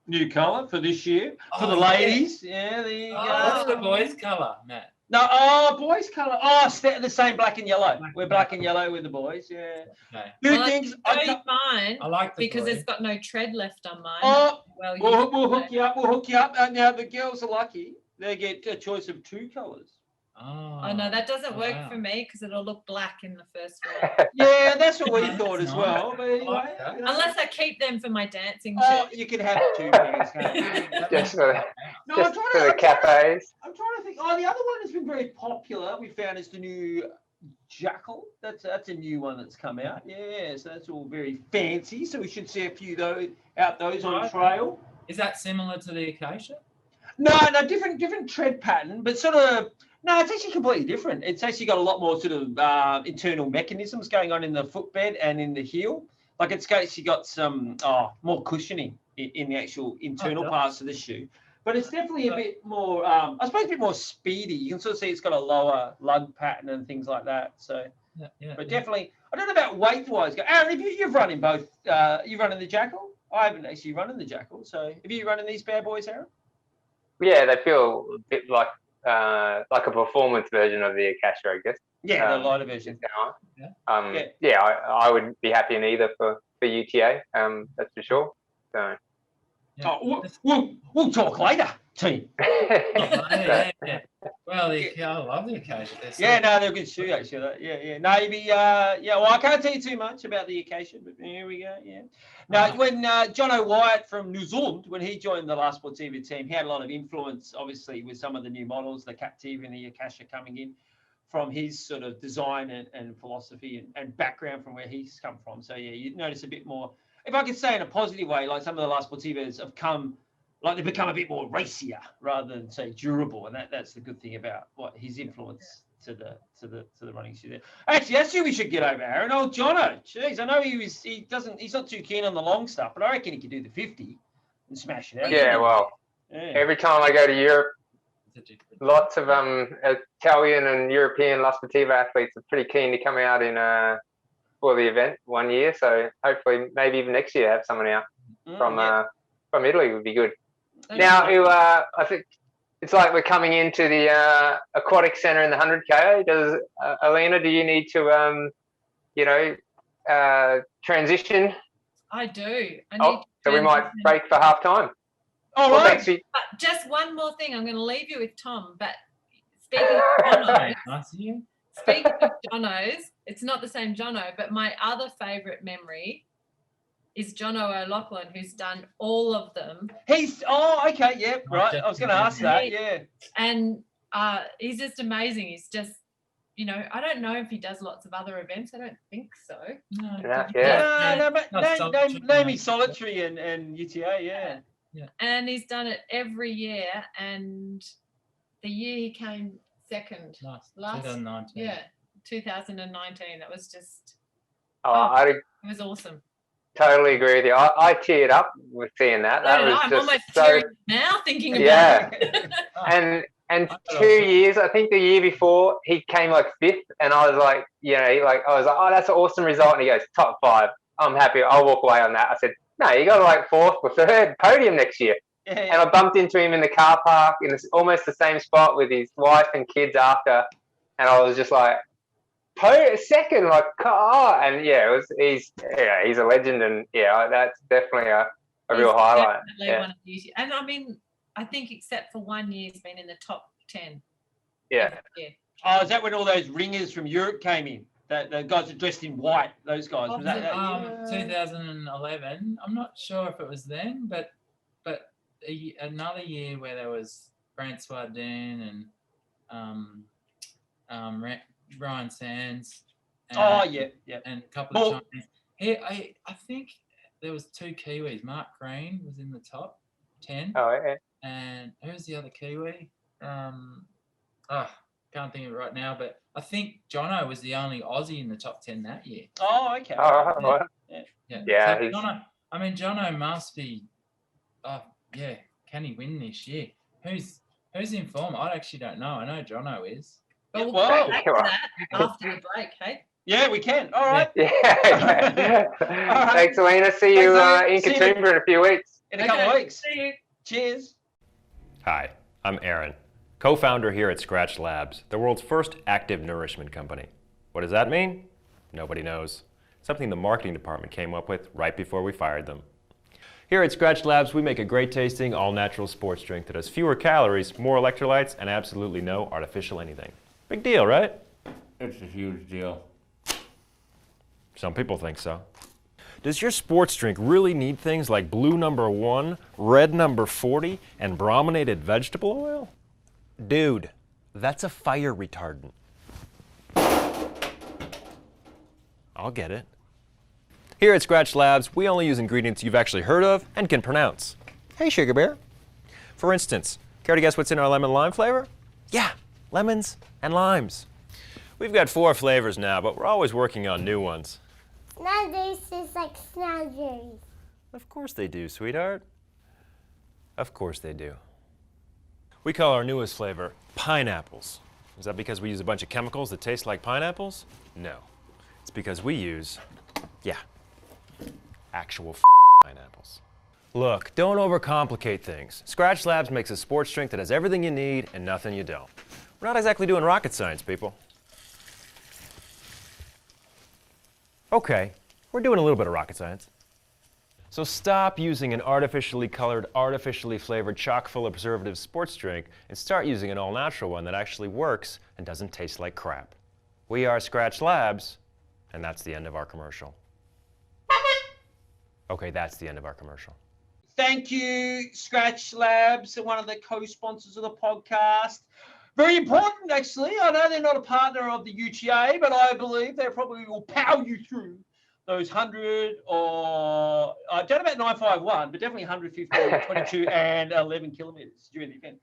New colour for this year for the ladies. Yeah, there you go. What's the boys' colour, Matt? No, boys' colour. The same black and yellow. We're black and yellow with the boys. Yeah. Okay. Good Well, things. I chose mine I like the because blue. it's got no tread left on mine. Oh, well, we'll hook you up. We'll hook you up. Now the girls are lucky. They get a choice of 2 colours. Oh no, that doesn't work for me because it'll look black in the first one. Yeah, that's what we thought as well. But anyway, Unless I keep them for my dancing oh, shoes. you can have 2 pairs. Can't you? just for, No, just for the cafes. I'm trying to think. Oh, the other one has been very popular. We found is the new Jackal. That's a new one that's come out. Yeah, so that's all very fancy. So we should see a few those on trail. Is that similar to the acacia? No, different tread pattern, but sort of. No, it's actually completely different. It's actually got a lot more sort of internal mechanisms going on in the footbed and in the heel. Like it's actually got some more cushioning in the actual internal parts of the shoe. But it's definitely a bit more, I suppose, a bit more speedy. You can sort of see it's got a lower lug pattern and things like that. So, but definitely, I don't know about weight-wise. Aaron, you've run in both. You've run in the Jackal. I haven't actually run in the Jackal. So, have you run in these bad boys, Aaron? Yeah, they feel a bit like a performance version of the acacia, I guess. Yeah, the lighter version. I would be happy in either for UTA. That's for sure. So. Yeah. Oh, we'll talk later, team. Yeah. Well, I love the acacia. Yeah, no, they're a good shoe actually. Yeah. No, well, I can't tell you too much about the acacia, but here we go. Yeah. Now, when Jono Wyatt from New Zealand, when he joined the La Sportiva team, he had a lot of influence, obviously, with some of the new models, the Captiva and the acacia coming in from his sort of design and philosophy and background from where he's come from. So yeah, you notice a bit more. If I could say in a positive way, like some of the La Sportivas have they've become a bit more racier rather than say durable, and that's the good thing about what his influence to the running shoe there. Actually, that's who we should get over, Aaron. Old Jono. Jeez, I know he's not too keen on the long stuff, but I reckon he could do the 50 and smash it out. Yeah, well, every time I go to Europe, lots of Italian and European La Sportiva athletes are pretty keen to come out in for the event one year, so hopefully maybe even next year have someone out from Italy would be good. Now, I think it's like we're coming into the aquatic center in the 100K. Does Alina? Do you need to transition? I do. So we might break for half time. All right. But just one more thing. I'm going to leave you with Tom. But speaking of Jonos, it's not the same Jono, but my other favourite memory is Jono O'Loughlin, who's done all of them. Okay, yeah, right. I was going to ask that, yeah. And he's just amazing. He's just, I don't know if he does lots of other events. I don't think so. No, but name me Solitary and UTA, yeah. And he's done it every year. And the year he came second, last 2019. Yeah, 2019. That was just. It was awesome. Totally agree with you. I teared up with seeing that. I'm almost tearing now thinking about it. and 2 years, I think the year before, he came like 5th, and I was like, oh, that's an awesome result. And he goes, top 5. I'm happy. I'll walk away on that. I said, no, you got like 4th or 3rd podium next year. Yeah. And I bumped into him in the car park in almost the same spot with his wife and kids after, and I was just like, second, like, and he's a legend, and that's definitely a real highlight. One of these. And I mean, I think except for 1 year, he's been in the top 10. Yeah. Oh, is that when all those ringers from Europe came in? The guys are dressed in white. Those guys. Was that 2011? I'm not sure if it was then, but but another year where there was Francois Dan and Ryan Sands. And, and a couple of Chinese. Here, I think there was 2 Kiwis. Mark Green was in the top 10. Oh, yeah. And who's the other Kiwi? Can't think of it right now, but I think Jono was the only Aussie in the top 10 that year. Oh, okay. Yeah. So, Jono must be. Can he win this year? Who's in form? I actually don't know. I know Jono is. But we'll come back to that after the break, hey? Yeah, we can. All right. Yeah. Right. Thanks, Alina. See you in Katoomba in a few weeks. In a couple of weeks. See you. Cheers. Hi, I'm Aaron, co-founder here at Scratch Labs, the world's first active nourishment company. What does that mean? Nobody knows. Something the marketing department came up with right before we fired them. Here at Scratch Labs, we make a great tasting, all-natural sports drink that has fewer calories, more electrolytes, and absolutely no artificial anything. Big deal, right? It's a huge deal. Some people think so. Does your sports drink really need things like blue number 1, red number 40, and brominated vegetable oil? Dude, that's a fire retardant. I'll get it. Here at Scratch Labs, we only use ingredients you've actually heard of and can pronounce. Hey, Sugar Bear. For instance, care to guess what's in our lemon lime flavor? Yeah, lemons and limes. We've got 4 flavors now, but we're always working on new ones. Nowadays tastes like strawberries. Of course they do, sweetheart. Of course they do. We call our newest flavor pineapples. Is that because we use a bunch of chemicals that taste like pineapples? No. It's because we use, actual pineapples. Look, don't overcomplicate things. Scratch Labs makes a sports drink that has everything you need and nothing you don't. We're not exactly doing rocket science, people. Okay, we're doing a little bit of rocket science. So stop using an artificially colored, artificially flavored, chock-full of preservatives sports drink and start using an all-natural one that actually works and doesn't taste like crap. We are Scratch Labs, and that's the end of our commercial. Okay, that's the end of our commercial. Thank you, Scratch Labs, one of the co-sponsors of the podcast. Very important, actually. I know they're not a partner of the UTA, but I believe they probably will power you through those 100 or, I don't know about 951, but definitely 150, 22 and 11 kilometers during the event.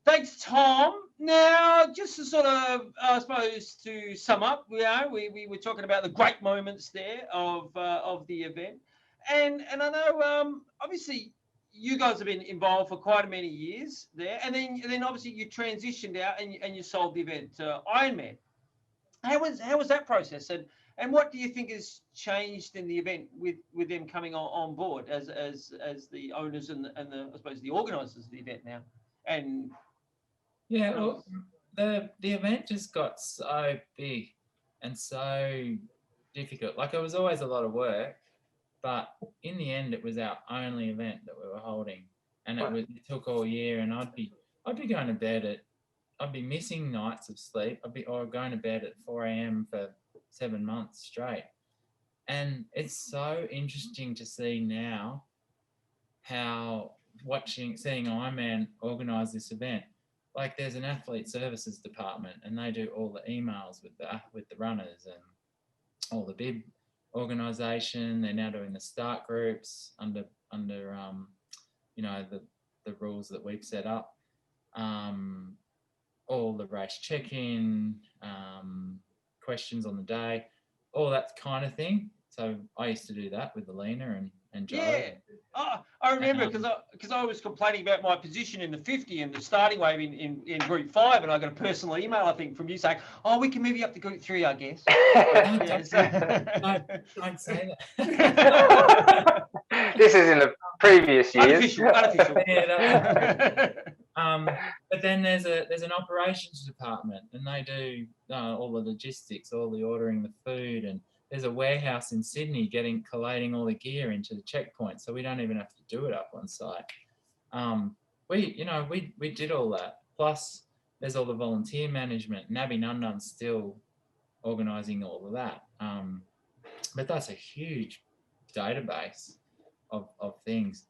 Thanks, Tom. Now, just to sort of, I suppose, to sum up, we were talking about the great moments there of the event. And I know, obviously, you guys have been involved for quite many years there, and then obviously you transitioned out and you sold the event to Ironman. How was that process, and what do you think has changed in the event with them coming on board as the owners and the I suppose the organisers of the event now? And well, the event just got so big and so difficult. Like, it was always a lot of work. But in the end, it was our only event that we were holding, and it took all year. And I'd be going to bed I'd be missing nights of sleep. Or going to bed at 4 a.m. for 7 months straight. And it's so interesting to see now how seeing Ironman organise this event. Like, there's an athlete services department, and they do all the emails with the runners and all the bib organisation. They're now doing the start groups under the rules that we've set up, all the race check-in, questions on the day, all that kind of thing. So I used to do that with Alina and Joe. Yeah, I remember because I was complaining about my position in the 50 and the starting wave in Group 5, and I got a personal email, I think, from you saying, "Oh, we can move you up to Group 3, I guess." Don't say that. This is in the previous years. Unofficial. But then there's an operations department, and they do all the logistics, all the ordering the food, and there's a warehouse in Sydney collating all the gear into the checkpoint, so we don't even have to do it up on site. We did all that. Plus, there's all the volunteer management. Nabi Nundan's still organising all of that. But that's a huge database of things.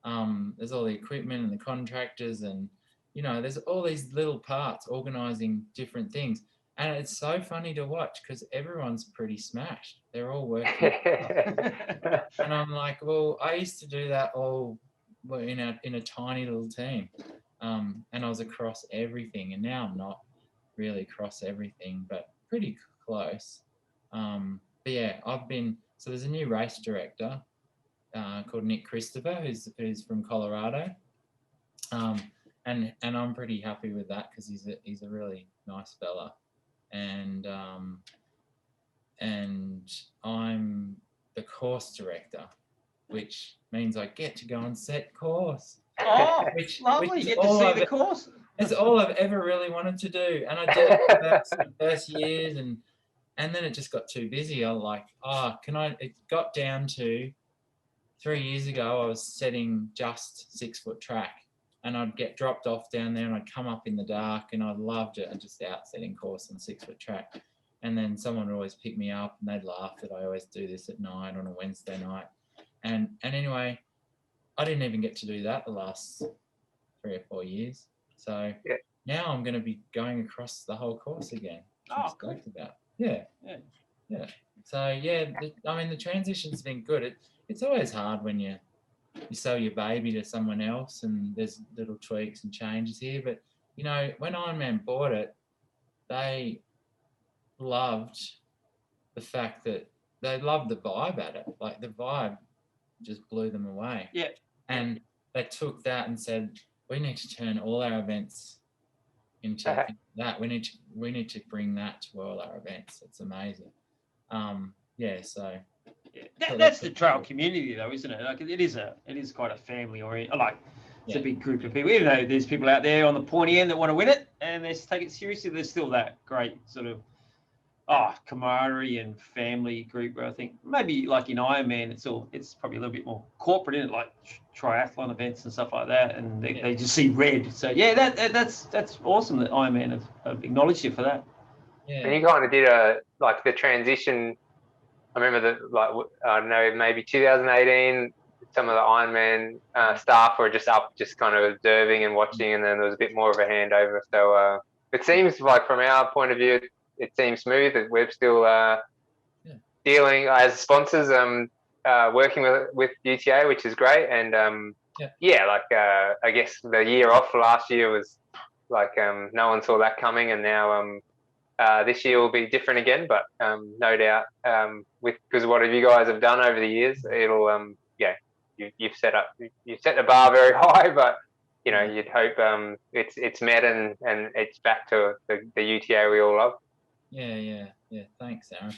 There's all the equipment and the contractors, and there's all these little parts organising different things. And it's so funny to watch because everyone's pretty smashed. They're all working. And I'm like, well, I used to do that all in a tiny little team. And I was across everything. And now I'm not really across everything, but pretty close. But yeah, so there's a new race director called Nick Christopher, who's from Colorado. And I'm pretty happy with that because he's a really nice fella. And I'm the course director, which means I get to go and set course. Oh, which lovely! You get to see the course. It's all I've ever really wanted to do, and I did it for the first years, and then it just got too busy. I was like, It got down to 3 years ago. I was setting just 6 foot track. And I'd get dropped off down there and I'd come up in the dark, and I loved it. I'm just out setting course on 6 foot track. And then someone would always pick me up and they'd laugh that I always do this at night on a Wednesday night. And anyway, I didn't even get to do that the last 3 or 4 years. So now I'm going to be going across the whole course again. I'm stoked about. Yeah. So the transition's been good. It's always hard when you sell your baby to someone else and there's little tweaks and changes here. But, when Ironman bought it, they loved the fact that they loved the vibe at it. Like the vibe just blew them away. Yeah. And they took that and said, we need to turn all our events into that. We need to bring that to all our events. It's amazing. So... Yeah, that's the trail community, though, isn't it? Like it is quite a family oriented. It's a big group of people. Even though there's people out there on the pointy end that want to win it and they take it seriously, there's still that great sort of camaraderie and family group. Where I think maybe like in Ironman, it's probably a little bit more corporate, isn't it? Like triathlon events and stuff like that, and they just see red. So that's awesome that Ironman have acknowledged you for that. Yeah. And you kind of did the transition. I remember I don't know, maybe 2018, some of the Ironman staff were just kind of observing and watching, and then there was a bit more of a handover. So it seems like from our point of view, it seems smooth. That we're still dealing as sponsors, working with UTA, which is great. And I guess the year off last year was no one saw that coming, and now this year will be different again, but no doubt because what you guys have done over the years, it'll you've set the bar very high, but you'd hope it's met and it's back to the UTA we all love. Yeah. Thanks, Aaron.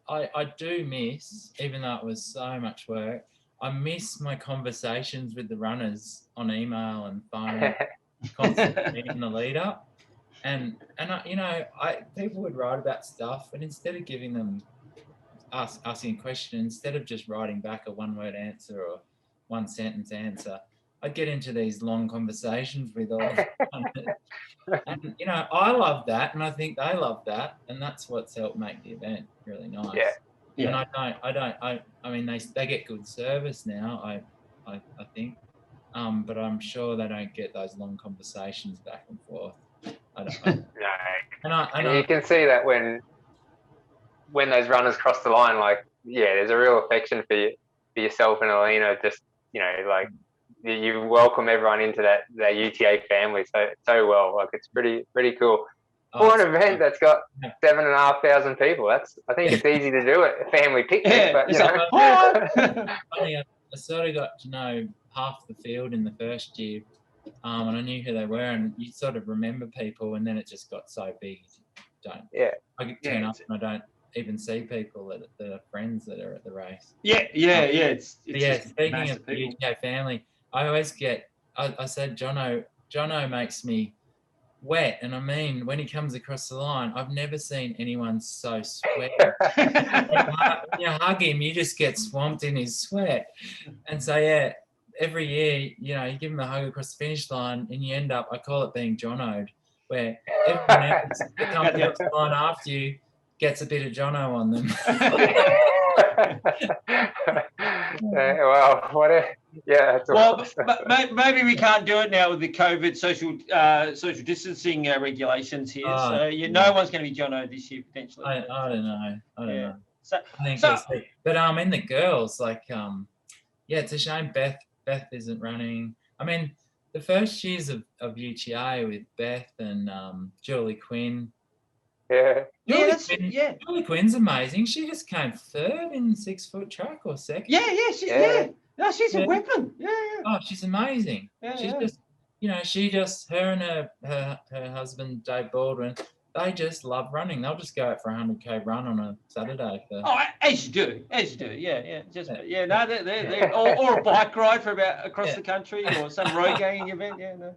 I do miss, even though it was so much work, I miss my conversations with the runners on email and phone, constantly in the lead up. And people would write about stuff, and instead of giving them asking a question, instead of just writing back a one-word answer or one sentence answer, I'd get into these long conversations with all. And I love that, and I think they love that, and that's what's helped make the event really nice. Yeah. And they get good service now. I think, but I'm sure they don't get those long conversations back and forth. No. And you can see that when those runners cross the line, there's a real affection for yourself and Alina. Just you welcome everyone into that UTA family so well. It's pretty cool. For an event that's got 7,500 people, I think it's easy to do it. A family picnic, but I sort of got to know half the field in the first year. And I knew who they were, and you sort of remember people, and then it just got so big. I get turn up and I don't even see people that are friends that are at the race. Speaking of the UK family, I always I said Jono makes me wet, and I mean when he comes across the line, I've never seen anyone so sweaty. When you hug him, you just get swamped in his sweat. And so every year, you give him a hug across the finish line, and you end up, I call it being Jono'd, where everyone else that comes across the line after you gets a bit of Jono on them. Well, yeah. That's Well, awesome. maybe we can't do it now with the COVID social distancing regulations here. So no one's going to be Jono this year potentially. I don't know. I don't know. So, I think we'll see. But in the girls, like it's a shame Beth isn't running. I mean, the first years of UTA with Beth and Julie Quinn. Yeah. Julie Quinn's amazing. She just came third in the 6-foot track or second. Yeah. No, she's a weapon. Yeah. Oh, she's amazing. She's just, her and her husband Dave Baldwin, they just love running. They'll just go out for a 100K run on a Saturday. As you do. Yeah. They're or a bike ride for across the country or some road gang event. Yeah, no.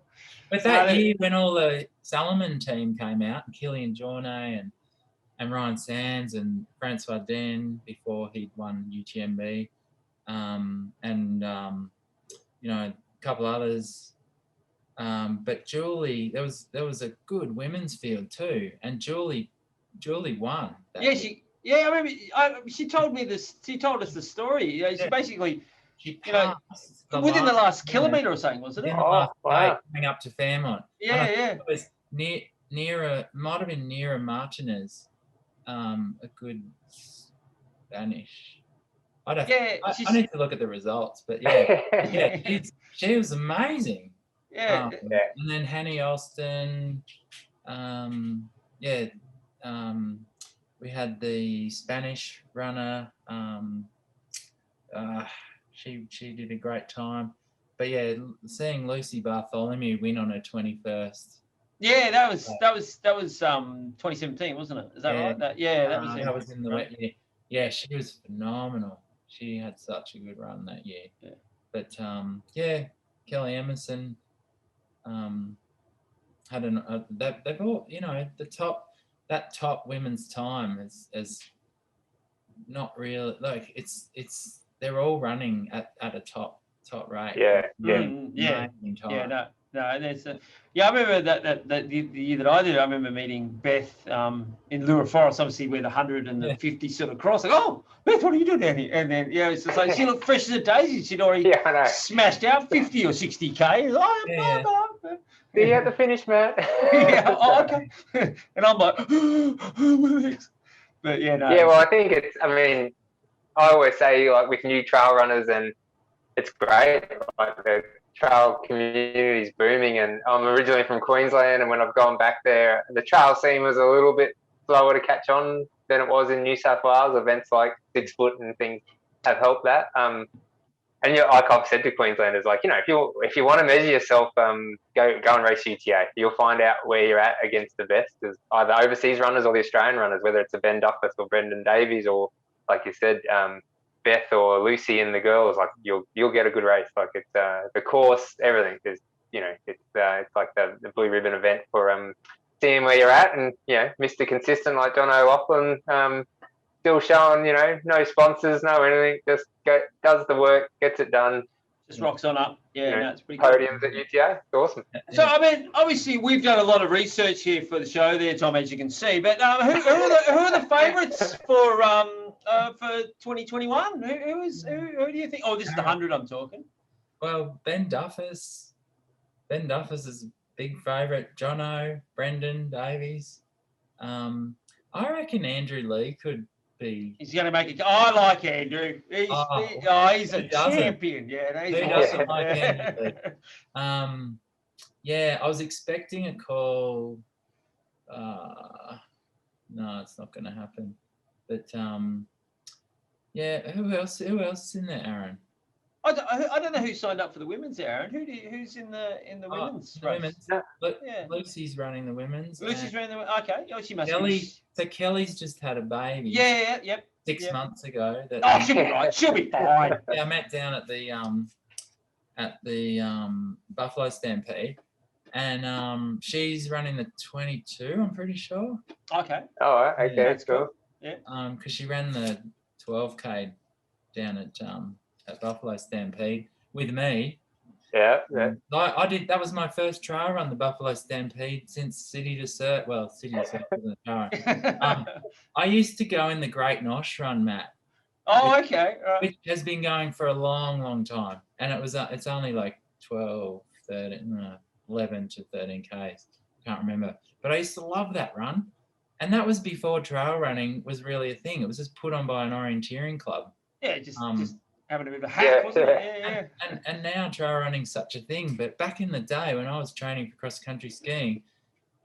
But that year when all the Salomon team came out, and Killian Jono and Ryan Sands and Francois Den before he'd won UTMB, and a couple others. But Julie, there was a good women's field too, and Julie won. I remember. She told me this. She told us the story. She basically, within the last kilometre or something, wasn't it? Wow! Coming up to Fairmont. Yeah. It was might have been Nira Martinez, a good Spanish. I need to look at the results, but she was amazing. Yeah. And then Hanny Alston, we had the Spanish runner. She did a great time. But seeing Lucy Bartholomew win on her 21st. Yeah, that was 2017, wasn't it? Is that right? That was in the wet year. Yeah, she was phenomenal. She had such a good run that year. Yeah. But Kelly Emerson had they've all, that top women's time is not real. Like they're all running at a top rate. Yeah. No, there's I remember that the year that I did. I remember meeting Beth in Lura Forest, obviously where the 100 and the 50 sort of cross. Like, oh, Beth, what are you doing down here? And then it's just like she looked fresh as a daisy. She'd already smashed out 50 or 60K. No. See you at the finish, Matt. Okay. And I'm like, but no. Yeah, well, I think I always say, like, with new trail runners, and it's great. Like, the trail community is booming, and I'm originally from Queensland, and when I've gone back there, the trail scene was a little bit slower to catch on than it was in New South Wales. Events like 6 foot and things have helped that. And like I've said to Queenslanders, like, if you want to measure yourself, go and race UTA. You'll find out where you're at against the best. There's either overseas runners or the Australian runners, whether it's a Ben Duffus or Brendan Davies, or like you said, Beth or Lucy and the girls. Like you'll get a good race. Like it's the course, everything is it's like the blue ribbon event for seeing where you're at, and Mr. Consistent like John O'Loughlin. Still showing, no sponsors, no anything, just does the work, gets it done. Just rocks on up. Yeah, it's pretty podiums at UTA. It's awesome. So, obviously, we've done a lot of research here for the show there, Tom, as you can see. But who are the favourites for 2021? Who do you think? Oh, this is the 100 I'm talking. Well, Ben Duffus is a big favourite. Jono, Brendan Davies. I reckon Andrew Lee could. He's going to make it. I like Andrew. He's a champion. Yeah, who doesn't like Andrew Lee? I was expecting a call. No, it's not going to happen. But who else is in there, Aaron? I don't know who signed up for the women's, Aaron. Who's in the women's race? Women's. Lucy's running the women's. Lucy's running the. Okay. Oh, she must. So Kelly's just had a baby. Yep. 6 months ago. She'll be right. She'll be fine. I met down at the Buffalo Stampede, and she's running the 22. I'm pretty sure. Okay. Oh, okay, that's cool. Yeah. Because she ran the 12K down at Buffalo Stampede with me. Yeah. I did. That was my first trail run, the Buffalo Stampede, since City to Surf. Well, City to Surf wasn't a trail run. I used to go in the Great Nosh Run, Matt, Oh, okay. Which has been going for a long time, and it's only like 12, 13, 11 to 13 Ks. Can't remember, but I used to love that run, and that was before trail running was really a thing. It was just put on by an orienteering club. Yeah, just having a bit of a hack, wasn't it? Yeah. And now trail running's such a thing, but back in the day when I was training for cross country skiing,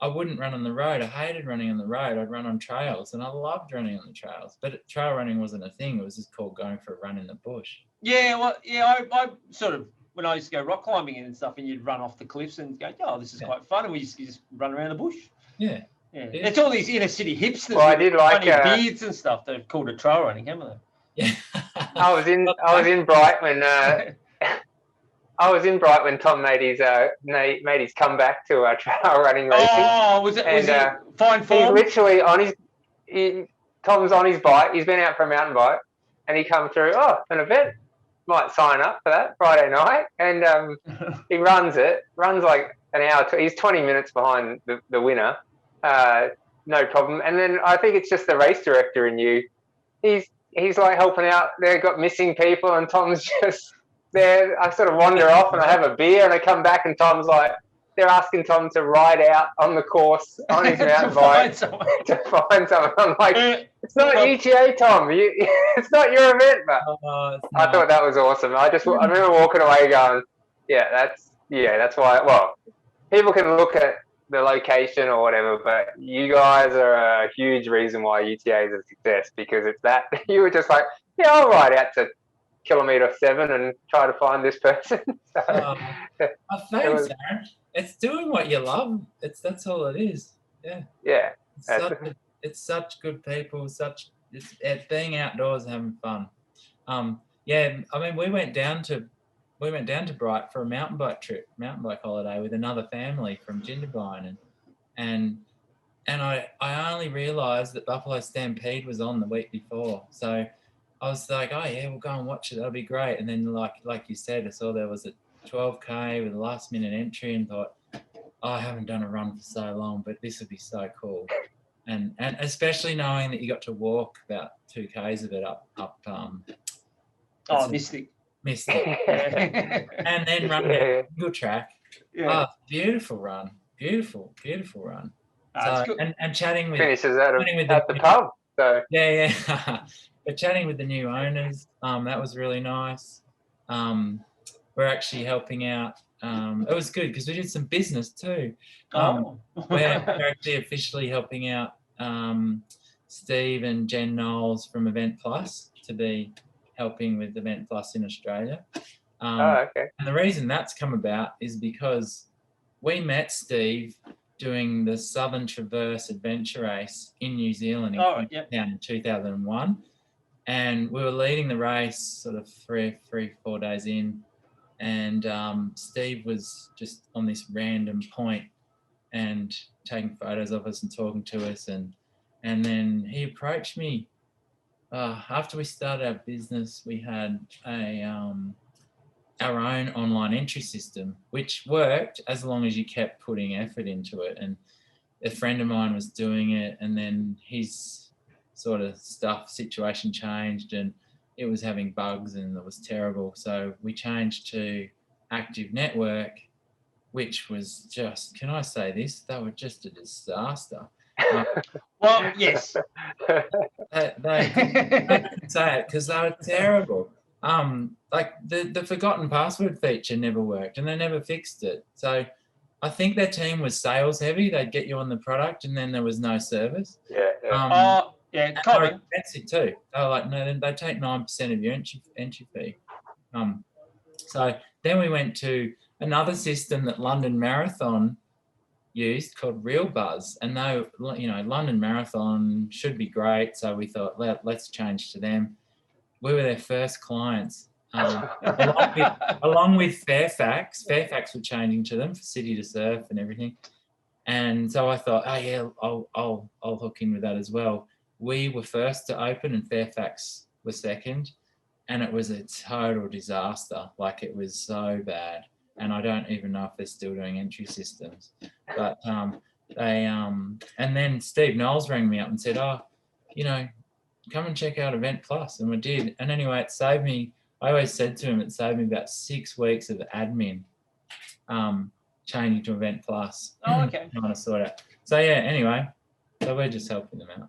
I wouldn't run on the road. I hated running on the road. I'd run on trails, and I loved running on the trails. But trail running wasn't a thing. It was just called going for a run in the bush. Yeah, well, yeah, I sort of, when I used to go rock climbing and stuff, and you'd run off the cliffs and go, oh, this is quite fun, and we used to just run around the bush. Yeah. It's all these inner city hipsters Well, I did like beards and stuff that have called it trail running, haven't they? Yeah. I was in Bright when I was in Bright when Tom made his comeback to trail running racing. Oh, was it fine form? He's literally on Tom's on his bike. He's been out for a mountain bike, and he come through. Oh, an event, might sign up for that Friday night, and he runs like an hour. He's 20 minutes behind the winner, no problem. And then I think it's just the race director in you. He's like helping out. They've got missing people, and Tom's just there. I sort of wander off and I have a beer, and I come back, and Tom's like, they're asking Tom to ride out on the course on his mountain bike to find someone. I'm like, it's not UTA, Tom. It's not your event, but I thought that was awesome. I remember walking away going, that's why. Well, people can look at the location or whatever, but you guys are a huge reason why UTA is a success, because it's that you were just like, yeah, I'll ride out to Kilometer 7 and try to find this person. Thanks, Aaron. It's doing what you love. That's all it is. Yeah. Yeah. It's such good people. It's being outdoors and having fun. Yeah. I mean, we went down to Bright for a mountain bike holiday with another family from Jindabyne, and I only realised that Buffalo Stampede was on the week before. So I was like, oh yeah, we'll go and watch it. That'll be great. And then like you said, I saw there was a 12K with a last minute entry, and thought, oh, I haven't done a run for so long, but this would be so cool. And especially knowing that you got to walk about 2Ks of it up Mystic. And then run a single track. Yeah. Oh, beautiful run. Beautiful run. So, and chatting with finishes at the pub. So yeah. But chatting with the new owners, that was really nice. We're actually helping out. It was good because we did some business too. We're actually officially helping out Steve and Jen Knowles from Event Plus to be helping with Event Plus in Australia. Okay. And the reason that's come about is because we met Steve doing the Southern Traverse Adventure Race in New Zealand in 2001. And we were leading the race sort of 4 days in. And Steve was just on this random point and taking photos of us and talking to us. And then he approached me. After we started our business, we had our own online entry system, which worked as long as you kept putting effort into it. And a friend of mine was doing it, and then his sort of situation changed, and it was having bugs and it was terrible. So we changed to Active Network, which was just, can I say this? They were just a disaster. Well, yes. They couldn't say it because they were terrible. Like the forgotten password feature never worked, and they never fixed it. So I think their team was sales heavy. They'd get you on the product, and then there was no service. Yeah. Yeah, common. Expensive too. They were like, no, they take 9% of your entry fee. So then we went to another system that London Marathon used called Real Buzz, and they, London Marathon should be great. So we thought, let's change to them. We were their first clients, along with Fairfax. Fairfax were changing to them for City to Surf and everything. And so I thought, oh yeah, I'll hook in with that as well. We were first to open and Fairfax was second, and it was a total disaster. Like, it was so bad, and I don't even know if they're still doing entry systems. But and then Steve Knowles rang me up and said, oh, come and check out Event Plus, and we did. And anyway, it saved me. I always said to him, it saved me about 6 weeks of admin, changing to Event Plus. Oh, okay. Trying to sort out. So yeah. Anyway, so we're just helping them out.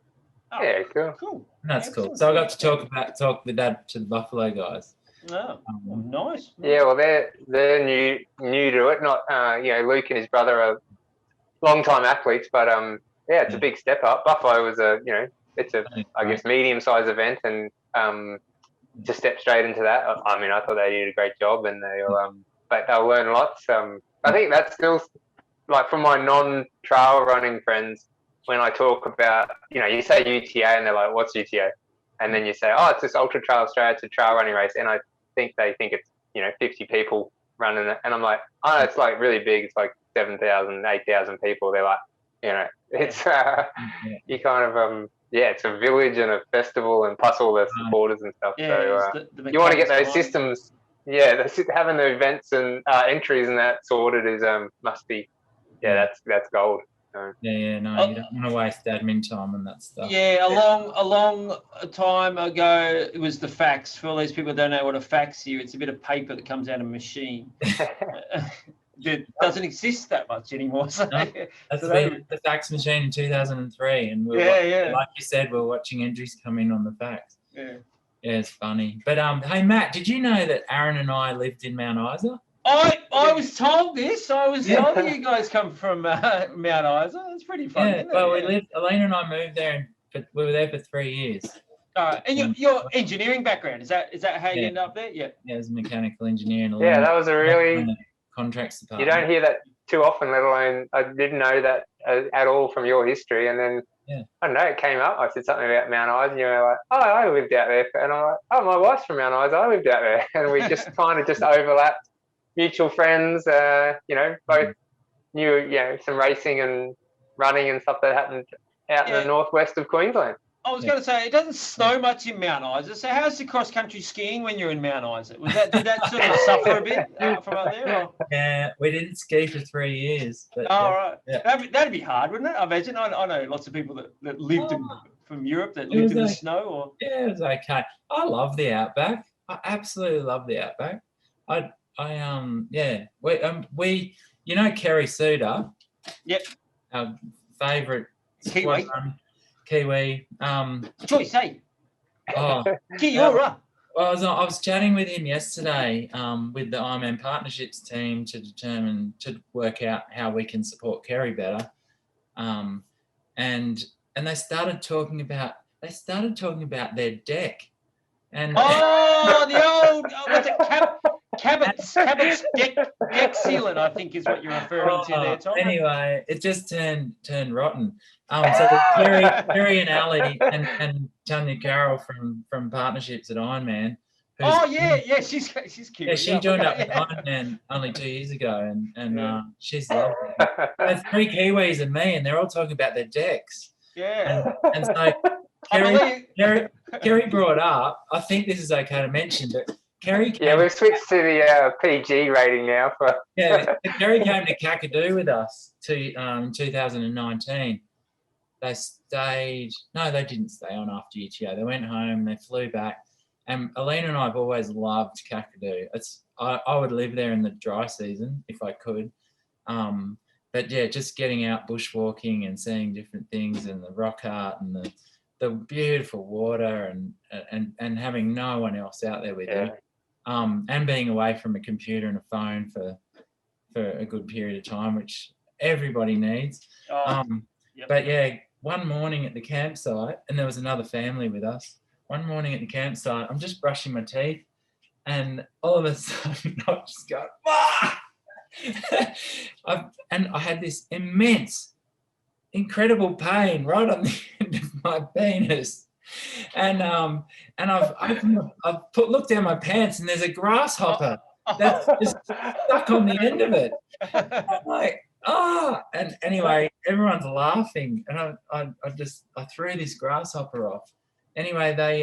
Oh, Yeah, cool. cool. And that's cool. Excellent. So I got to talk with that to the Buffalo guys. Oh, nice. Yeah, well, they're new to it. Not Luke and his brother are long-time athletes, but yeah, it's a big step up. Buffalo was it's a I guess medium-sized event, and to step straight into that, I mean, I thought they did a great job, and but they'll learn lots. I think that's still like from my non-trail running friends. When I talk about, you say UTA and they're like, what's UTA? And then you say, oh, it's this Ultra Trail Australia, it's a trail running race. And I think they think it's, 50 people running it. And I'm like, oh, it's like really big. It's like 7,000, 8,000 people. They're like, it's, you kind of, it's a village and a festival and plus all the supporters and stuff. Yeah, so you want to get those systems. Yeah, having the events and entries and that sorted is, must be, that's gold. No, you don't want to waste admin time and that stuff. Yeah, a long time ago, it was the fax. For all these people who don't know what a fax is, it's a bit of paper that comes out of a machine. It doesn't exist that much anymore. So, that's the fax machine in 2003, and like you said, we're watching entries come in on the fax. Yeah, it's funny. But hey, Matt, did you know that Aaron and I lived in Mount Isa? I was told this. I was told that you guys come from Mount Isa. That's pretty funny. Yeah, well, Elena and I moved there, but we were there for 3 years. All right, and your engineering background, is that how you ended up there? Yeah. Yeah, it was mechanical engineering. Yeah, that was a really contracts department. You don't hear that too often, let alone I didn't know that at all from your history. And then I don't know, it came up. I said something about Mount Isa, and you were like, oh, I lived out there, and I'm like, oh, my wife's from Mount Isa, I lived out there, and we just kind of just overlapped. Mutual friends, both knew, some racing and running and stuff that happened out in the northwest of Queensland. I was going to say, it doesn't snow much in Mount Isa. So how's the cross-country skiing when you're in Mount Isa? Did that sort of suffer a bit from up there? Or? Yeah, we didn't ski for 3 years. But, right. Yeah. That'd be hard, wouldn't it? I imagine. I know lots of people that lived from Europe that lived in the snow. Or yeah, it was okay. I love the outback. I absolutely love the outback. We Kerry Suter. Yep. Our favourite Kiwi. Choice, hey. Oh, Kia ora. I was chatting with him yesterday with the Ironman Partnerships team to work out how we can support Kerry better. And they started talking about their deck. And the old what's it, Cabot's deck sealant, I think is what you're referring to there, Tom. Anyway, it just turned rotten. So Kerry and Ali and Tanya Carroll from Partnerships at Ironman. She's cute. Yeah, she joined up with Ironman only 2 years ago, and she's lovely. There's 3 Kiwis and me, and they're all talking about their decks. Yeah. And so Kerry brought up, I think this is okay to mention, but Kerry we've switched to the PG rating now. Kerry came to Kakadu with us in 2019. They didn't stay on after UTO. They went home, they flew back. And Alina and I have always loved Kakadu. I would live there in the dry season if I could. But yeah, just getting out bushwalking and seeing different things and the rock art and the beautiful water and having no one else out there with you. And being away from a computer and a phone for a good period of time, which everybody needs. But yeah, one morning at the campsite, and there was another family with us. One morning at the campsite, I'm just brushing my teeth, and all of a sudden I just go, and I had this immense, incredible pain right on the end of my penis. And I've looked down my pants, and there's a grasshopper that's just stuck on the end of it. I'm like, and anyway, everyone's laughing, and I threw this grasshopper off. Anyway, they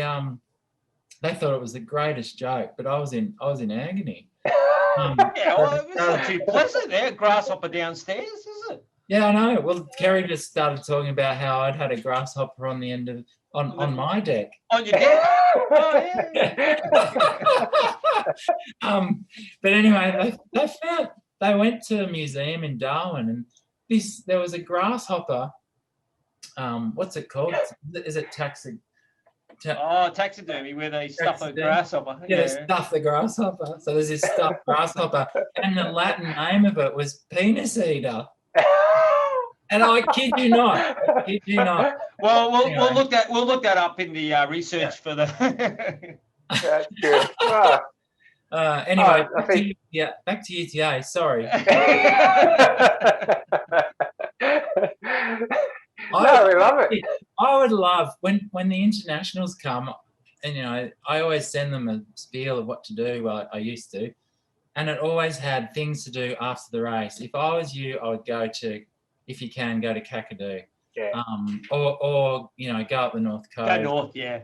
thought it was the greatest joke, but I was in agony. It's not too pleasant there. Grasshopper downstairs, is it? Yeah, I know. Well, Kerry just started talking about how I'd had a grasshopper on the end of on my deck. On your deck? Oh, yeah. But anyway, they went to a museum in Darwin, and there was a grasshopper. What's it called? Is it taxidermy, where they stuff a grasshopper. Yeah, they stuff the grasshopper. So there's this stuffed grasshopper, and the Latin name of it was penis eater. And I kid you not. Well, we'll look that up in the research for the. That's good. Oh. Anyway, back to UTA. Sorry. No, we love it. I would love when the internationals come, and I always send them a spiel of what to do. Well, I used to, and it always had things to do after the race. If I was you, I would go to, if you can, go to Kakadu. Yeah. Or go up the North Coast. Go north, yeah.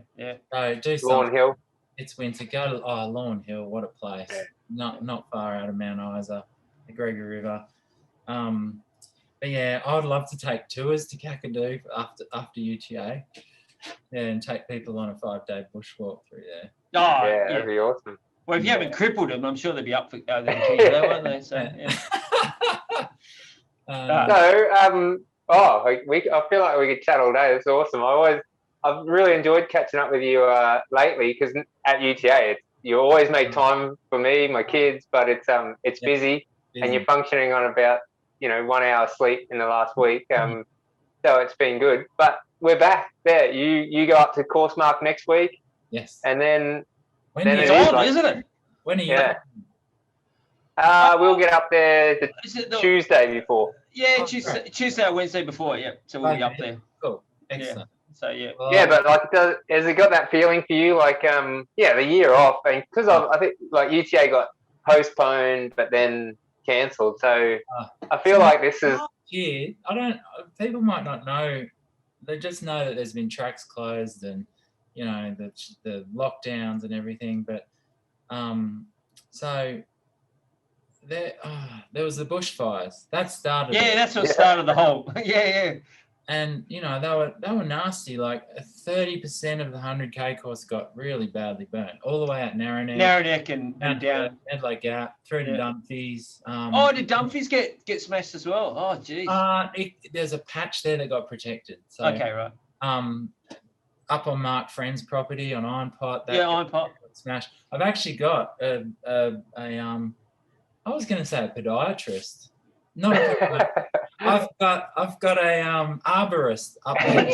So do something. Lawn Hill. It's winter. Go to Lawn Hill. What a place. Yeah. Not far out of Mount Isa, the Gregory River. But yeah, I would love to take tours to Kakadu after UTA. Yeah, and take people on a 5-day bushwalk through there. Oh, yeah, that'd be awesome. Well, if you haven't crippled them, I'm sure they'd be up for that, won't they? So, yeah. I feel like we could chat all day. It's awesome. I've really enjoyed catching up with you lately, because at UTA, you always make time for me, my kids, but it's busy, and you're functioning on about 1 hour sleep in the last week. So it's been good. But we're back there. You go up to course mark next week. Yes. And then it's on, isn't it? When are you? Yeah. We'll get up there the Tuesday before. Yeah, Tuesday or Wednesday before. Yeah, so we'll be up there. Cool. Excellent. Yeah. So yeah. Yeah, but has it got that feeling for you? Like, the year off, and because I think like UTA got postponed, but then cancelled. So I feel like this is. Yeah, people might not know. They just know that there's been tracks closed and the lockdowns and everything. But so there was the bushfires that started. Yeah, that's what started the whole. Yeah. And they were nasty. Like 30% of the 100K course got really badly burnt, all the way out Narrowneck and down Medlow Gap through to Dumfries. Did Dumfries get smashed as well? Oh, geez. There's a patch there that got protected. So, okay, right. Up on Mark Friend's property on Iron Pot. Iron Pot got smashed. I've actually got I was going to say a podiatrist. Not a I've got a arborist up there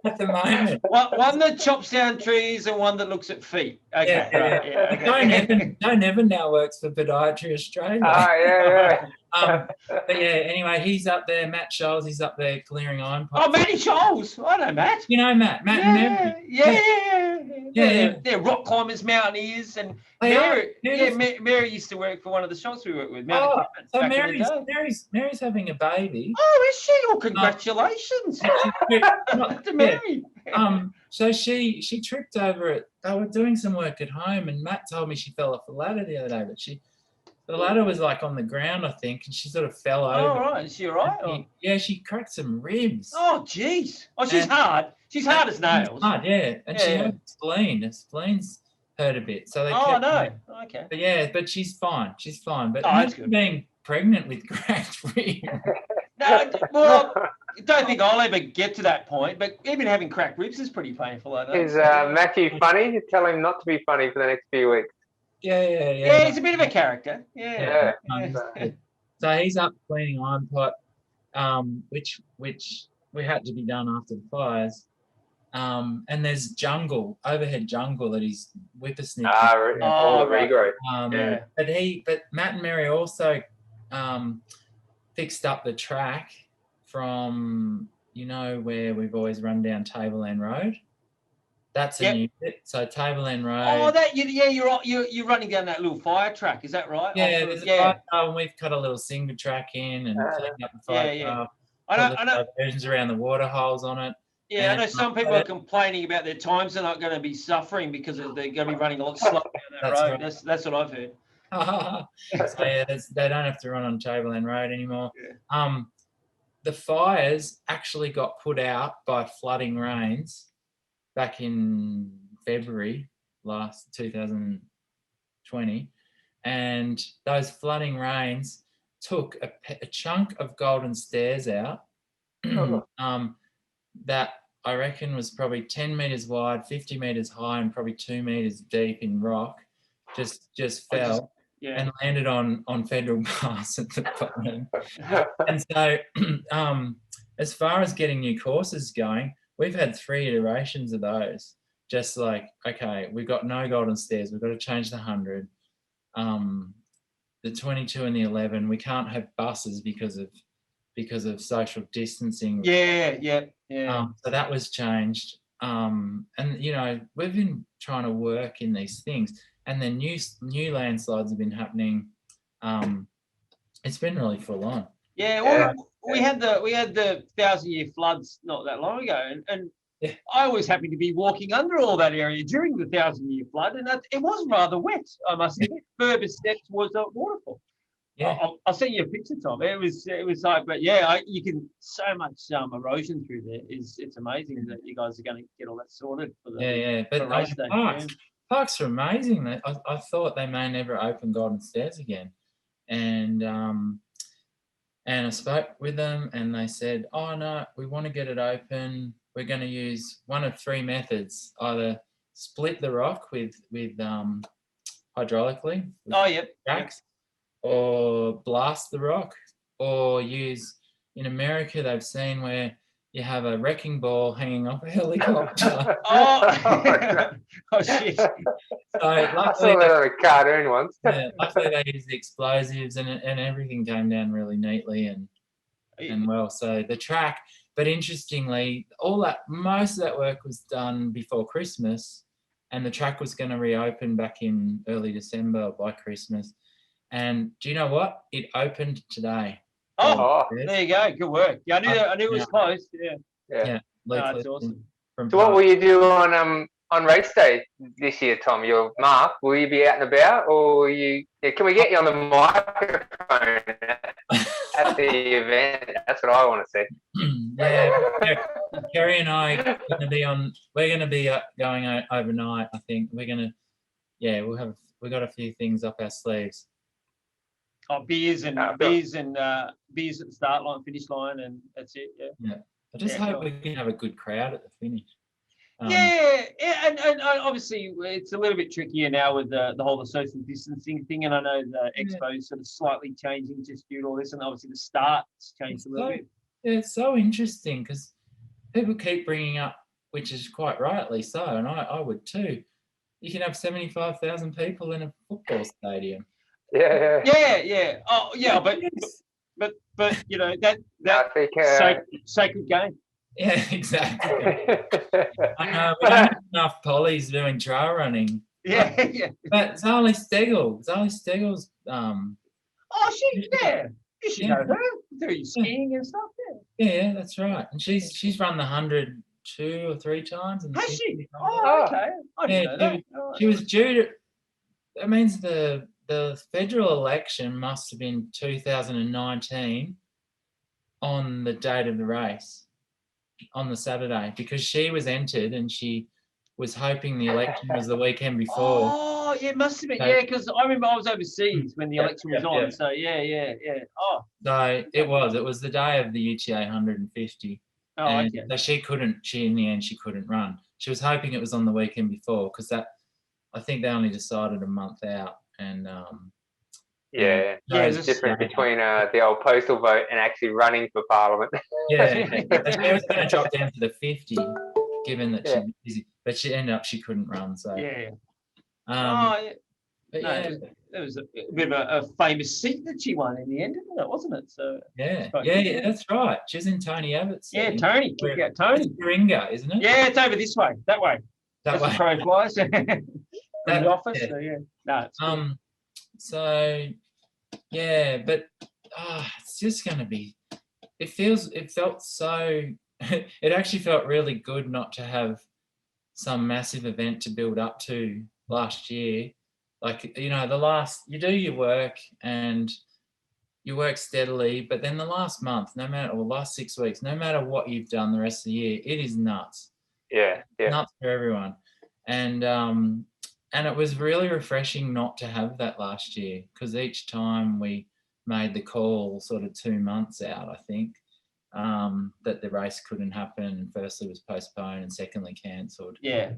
at the moment. One that chops down trees and one that looks at feet. Okay. Yeah. Don't ever now works for Podiatry Australia. But yeah, anyway, he's up there. Matt Scholes, he's up there clearing iron pots. Oh, Matty Scholes. I know Matt. You know Matt. Matt and Mary. Yeah. They're rock climbers, mountaineers, and Mary used to work for one of the shops we worked with. So Mary's having a baby. Oh, is she? Oh, congratulations to Mary. So she tripped over it. They were doing some work at home, and Matt told me she fell off the ladder the other day, but the ladder was like on the ground, I think, and she sort of fell over. Oh, right. Is she all right? Yeah, she cracked some ribs. Oh, jeez. Oh, she's hard. She's hard as nails. Hard, yeah. And she had a spleen. Her spleen's hurt a bit. So they Okay. But she's fine. But that's good. Being pregnant with cracked ribs. No, well, I don't think I'll ever get to that point, but even having cracked ribs is pretty painful, I know. Is Matthew funny? Tell him not to be funny for the next few weeks. Yeah, he's a bit of a character. Yeah. So he's up cleaning Iron Pot, which we had to be done after the fires. And there's overhead jungle that he's whippersnipping. All the regrowth. But Matt and Mary also fixed up the track from where we've always run down Tableland Road. That's a new bit. So Tableland Road. Oh, you're running down that little fire track. Is that right? Yeah, there's a fire trail, and we've cut a little single track in and cleaned up the fire trail. I know. Diversions around the water holes on it. Yeah, I know some people are complaining about their times. They're not going to be suffering because they're going to be running a lot slower down that road. Right. That's what I've heard. So yeah, they don't have to run on Chamberlain Road anymore. Yeah. The fires actually got put out by flooding rains back in February last 2020, and those flooding rains took a chunk of Golden Stairs out that I reckon was probably 10 meters wide, 50 meters high, and probably 2 meters deep in rock. Just fell and landed on federal pass at the bottom. And so, as far as getting new courses going, we've had 3 iterations of those. Just like, okay, we've got no Golden Stairs, we've got to change the 100. The 22 and the 11, we can't have buses because of social distancing. So that was changed. And you know, we've been trying to work in these things, and then new landslides have been happening. It's been really full on. We had the 1,000-year floods not that long ago, and I always happened to be walking under all that area during the 1,000-year flood, and it was rather wet, I must admit. Further steps was a waterfall. I'll send you a picture, Tom. It was like, but you can so much erosion through there. It's amazing that you guys are going to get all that sorted for the But race day. Parks are amazing. I thought they may never open Golden Stairs again, and I spoke with them, and they said, "Oh no, we want to get it open. We're going to use one of 3 methods: either split the rock with hydraulically, tracks, or blast the rock, or use, in America they've seen where you have a wrecking ball hanging off a helicopter." Oh shit! So I saw that on a cartoon once. Luckily they used the explosives, and everything came down really neatly and well. So the track, but interestingly, most of that work was done before Christmas, and the track was going to reopen back in early December by Christmas. And do you know what? It opened today. There you go. Good work. Yeah, I knew it was close. Yeah. That's awesome. So what will you do on race day this year, Tom? Your Mark, will you be out and about, or will you? Can we get you on the microphone at the event? That's what I want to see. Kerry and I are going to be on. We're going to be going overnight. I think we're going to. We've got a few things up our sleeves. Beers at the start line, finish line, and that's it. Yeah. I just hope we can have a good crowd at the finish. And obviously it's a little bit trickier now with the whole social distancing thing, and I know the expo is sort of slightly changing just due to all this, and obviously the start's changed a little bit. Yeah, it's so interesting because people keep bringing up, which is quite rightly so, and I would too. You can have 75,000 people in a football stadium. Yeah. Oh, yeah, but you know that I think, sacred game. Yeah, exactly. I know we don't have enough pollies doing trail running. Yeah. But it's only Stegel. Stegel's. You should know her. Do you skiing and stuff? Yeah, that's right. And she's run the 100 2 or 3 times. Has she? Oh, okay. I didn't know that. She was due to. That means the federal election must have been 2019 on the date of the race, on the Saturday, because she was entered and she was hoping the election was the weekend before. Oh, yeah, it must have been. So, because I remember I was overseas when the election was on. So, yeah. Oh. So it was the day of the UTA 150. Oh, and okay. So in the end, she couldn't run. She was hoping it was on the weekend before, because I think they only decided a month out. And there's a difference between the old postal vote and actually running for Parliament. Yeah, she was going to drop down to the 50, given that she was busy, but she ended up she couldn't run. So It was a bit of a famous seat that she won in the end, wasn't it? So yeah, that's right. She's in Tony Abbott's seat. Yeah, Tony. Kick out Tony. Ringa, isn't it? Yeah, it's over this way, that way. That way. Crow flies. The office. Yeah. So, it's cool. So yeah, but it's just going to be. It felt so. It actually felt really good not to have some massive event to build up to last year, Like, you know, you do your work and you work steadily, but then the last month, last 6 weeks, no matter what you've done the rest of the year, it is nuts. Yeah. Nuts for everyone. And it was really refreshing not to have that last year, because each time we made the call sort of 2 months out, I think, that the race couldn't happen, and firstly was postponed and secondly cancelled. Yeah.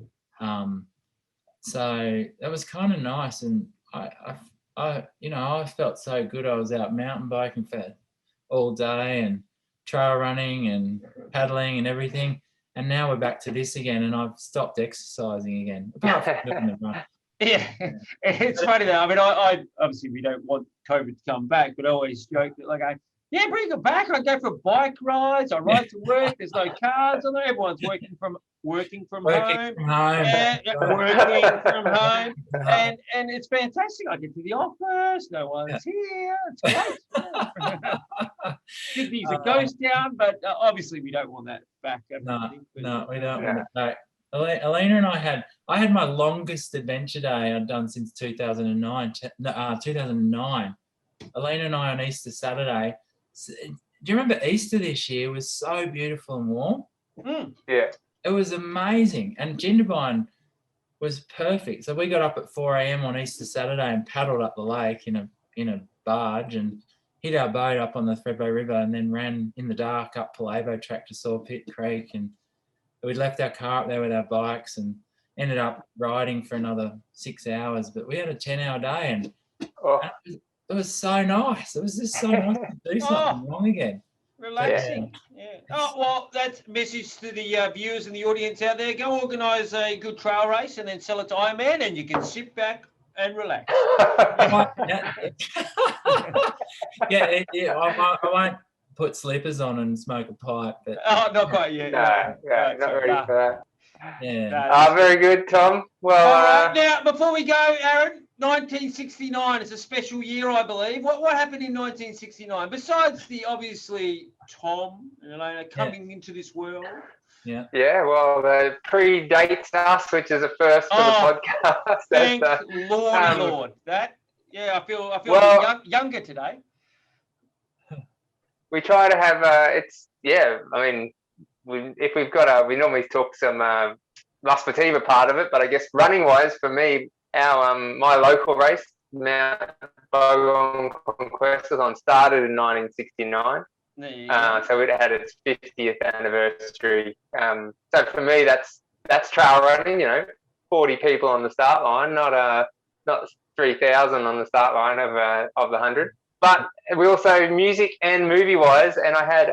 So that was kind of nice, and I felt so good. I was out mountain biking for all day and trail running and paddling and everything, and now we're back to this again, and I've stopped exercising again. Apart from doing the run. Yeah, it's funny though. I mean, I obviously we don't want COVID to come back, but I always joke that like, bring it back. I go for bike rides. I ride to work. There's no cars on there. Everyone's working from home. Working from home. Working from home, and it's fantastic. I get to the office. No one's here. It's great. Sydney's a ghost town, but obviously we don't want that back. No, we don't want it back. Alina and I had my longest adventure day I'd done since 2009. 2009. Alina and I on Easter Saturday. Do you remember Easter this year was so beautiful and warm? Yeah. It was amazing, and Jindabyne was perfect. So we got up at 4 a.m. on Easter Saturday and paddled up the lake in a barge and hid our boat up on the Thredbo River, and then ran in the dark up Palabo Track to Sawpit Creek, and we'd left our car up there with our bikes and ended up riding for another 6 hours. But we had a 10-hour day, and it was so nice. It was just so nice to do something wrong again. Relaxing. Yeah. Oh, well, that's a message to the viewers and the audience out there. Go organise a good trail race and then sell it to Ironman, and you can sit back and relax. I won't put slippers on and smoke a pipe. But not quite yet. Not ready for that. Yeah. Very good, Tom. Well, now before we go, Aaron, 1969 is a special year, I believe. What happened in 1969 besides the obviously Tom and Elena coming into this world? Yeah. Yeah. Well, that predates us, which is a first for the podcast. Thank Lord. That. Yeah, I feel well, younger today. We try to have I mean, if we've got we normally talk some Muspativa part of it, but I guess running wise for me, my local race, Mount Bogong Conquestathon, started in 1969. So it had its 50th anniversary. So for me, that's trail running. 40 people on the start line, not 3,000 on the start line of the 100. But we also music and movie wise, and I had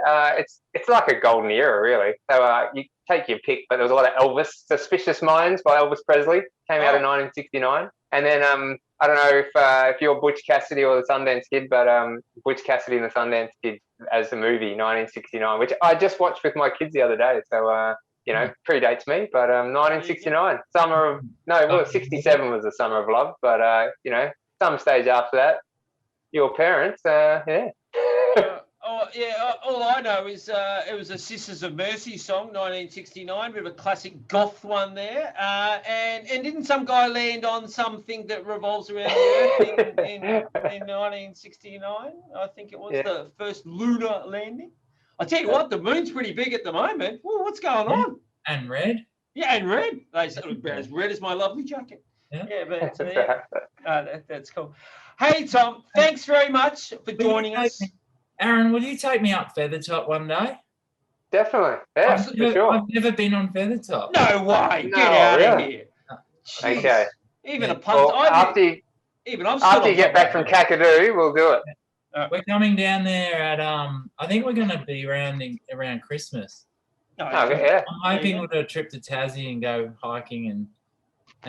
it's like a golden era really. So you take your pick, but there was a lot of Elvis. Suspicious Minds by Elvis Presley came out in 1969, and then I don't know if you're Butch Cassidy or the Sundance Kid, but Butch Cassidy and the Sundance Kid as the movie 1969, which I just watched with my kids the other day. So predates me, but 1969 67 was the Summer of Love, but some stage after that. Your parents, all I know is it was a Sisters of Mercy song, 1969, bit of a classic goth one there. And didn't some guy land on something that revolves around the Earth in 1969? I think it was the first lunar landing. I tell you what, the moon's pretty big at the moment. Ooh, what's going on? And red? Yeah, and red. As red as my lovely jacket. Yeah, but that's cool. Hey, Tom, thanks very much for joining us. Aaron, will you take me up Feathertop one day? Definitely. Yeah, for sure. I've never been on Feathertop. No way. Get out of here. Jeez. Okay. Even a punt. Well, after you get back from Kakadu, we'll do it. We're coming down there at, I think we're going to be around Christmas. Yeah. I'm hoping we'll do a trip to Tassie and go hiking and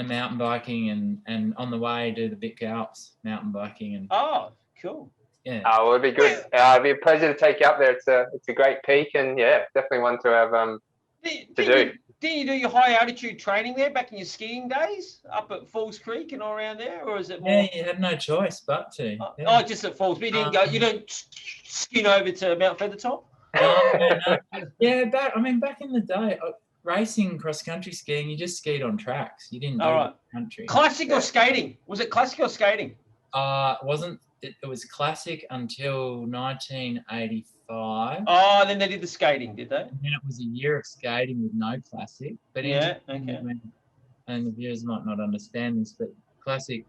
mountain biking and on the way do the Vic Alps mountain biking and cool. Yeah. Well, it'd be good. It'd be a pleasure to take you up there. It's a great peak and definitely one to have to do. Didn't you do your high altitude training there back in your skiing days up at Falls Creek and all around there, or is it more? Yeah, you had no choice but to. Just at Falls. But you didn't go. You don't skin over to Mount Feathertop. No. Yeah, back in the day, racing cross country skiing, you just skied on tracks. You didn't do All right. country. Classic or skating? Was it classic or skating? It was classic until 1985. Oh, then they did the skating, did they? And then it was a year of skating with no classic. But Yeah, okay. And the viewers might not understand this, but classics.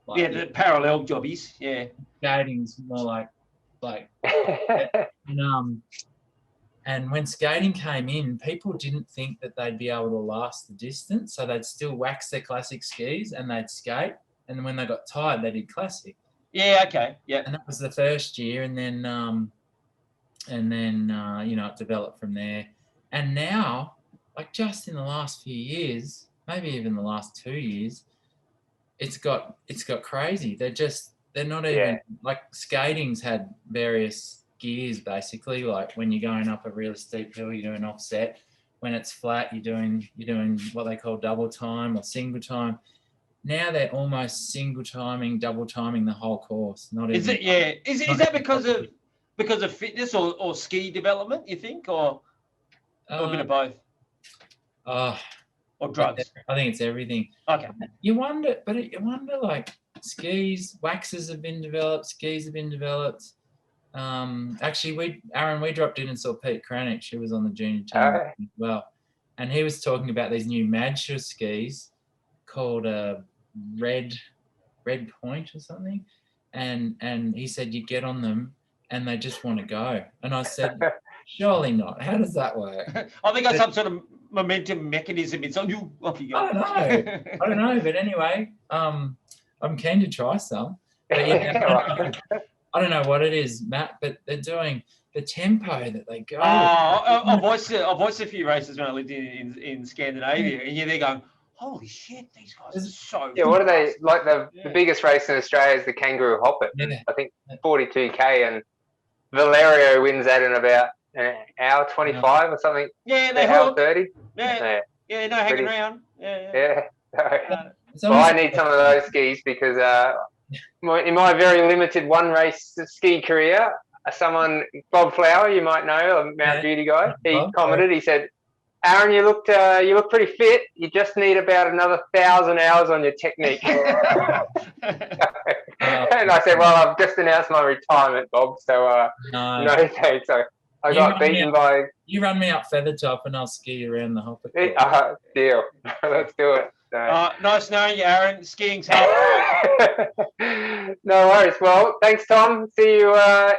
Like, Yeah, the parallel jobbies. Yeah. Skating's more like and when skating came in, people didn't think that they'd be able to last the distance, so they'd still wax their classic skis and they'd skate, and then when they got tired, they did classic. Yeah. Okay. Yeah. And that was the first year, and then you know, it developed from there. And now, like just in the last few years, maybe even the last 2 years, it's got crazy. They're not even like skating's had various gears basically. Like when you're going up a really steep hill, you're doing offset. When it's flat, you're doing what they call double time or single time. Now they're almost single timing, double timing the whole course. Is that because of fitness or ski development? You think, or a bit of both? Or drugs? I think it's everything. Okay. You wonder like skis, waxes have been developed, skis have been developed. Actually, we dropped in and saw Pete Cranich, who was on the junior team as well, and he was talking about these new Madsha skis called Red Point or something, and he said you get on them and they just want to go, and I said, surely not. How does that work? I think that's some sort of momentum mechanism. It's on you. Off you go. I don't know, but anyway, I'm keen to try some. But yeah, I don't know what it is, Matt, but they're doing the tempo that they go. I watched a few races when I lived in Scandinavia, and they're going, holy shit, these guys are so. Yeah, what are they like? The biggest race in Australia is the Kangaroo Hoppet. Yeah. I think 42k, and Valerio wins that in about an hour 25 or something. Yeah, they hour 30. Yeah, no hanging around. Yeah. Well, I need some of those skis because in my very limited one race ski career, Bob Flower, you might know, a Mount Beauty guy, he commented, he said, Aaron, you look pretty fit. You just need about another 1,000 hours on your technique. And I said, well, I've just announced my retirement, Bob. So no thanks. So I got beaten by. You run me up Feathertop and I'll ski you around the Hopper. Deal. Let's do it. Nice knowing you, Aaron. Skiing's hard. No worries. Well, thanks, Tom. See you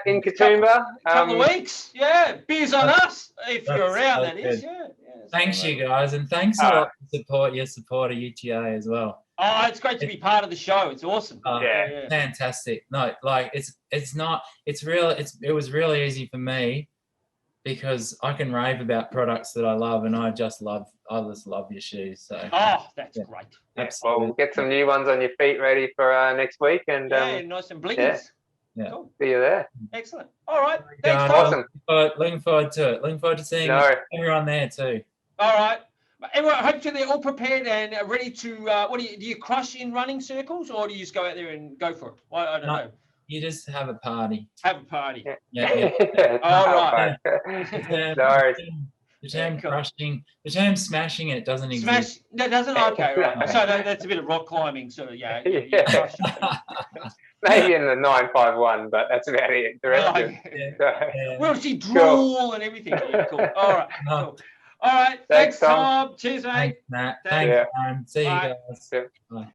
in Katoomba. Couple of weeks. Yeah, beers on us if you're around. That is. Yeah. Thanks, you guys, and thanks a lot for your support of UTA as well. Oh, it's great to be part of the show. It's awesome. Fantastic. No, like it was really easy for me because I can rave about products that I love, and I just love your shoes. So that's great. Well, we'll get some new ones on your feet ready for next week, and nice and blinkies. Yeah. Cool. See you there. Excellent. All right. Thanks, Tom. Awesome. Looking forward to it. Looking forward to seeing everyone there too. All right. Everyone, hopefully they're all prepared and ready to. What do you crush in running circles, or do you just go out there and go for it? I don't know. You just have a party. Have a party. Yeah. All right. The term crushing, the term smashing it doesn't exist. That doesn't. Okay, right. So that's a bit of rock climbing, sort of. Yeah. Maybe in the 951, but that's about it. The rest of it. We'll see drool and everything. Yeah, cool. All right. Cool. All right. Thanks, Tom. Cheers, mate. Thanks, Matt. Thanks, Aaron. See you guys. Yeah. Bye.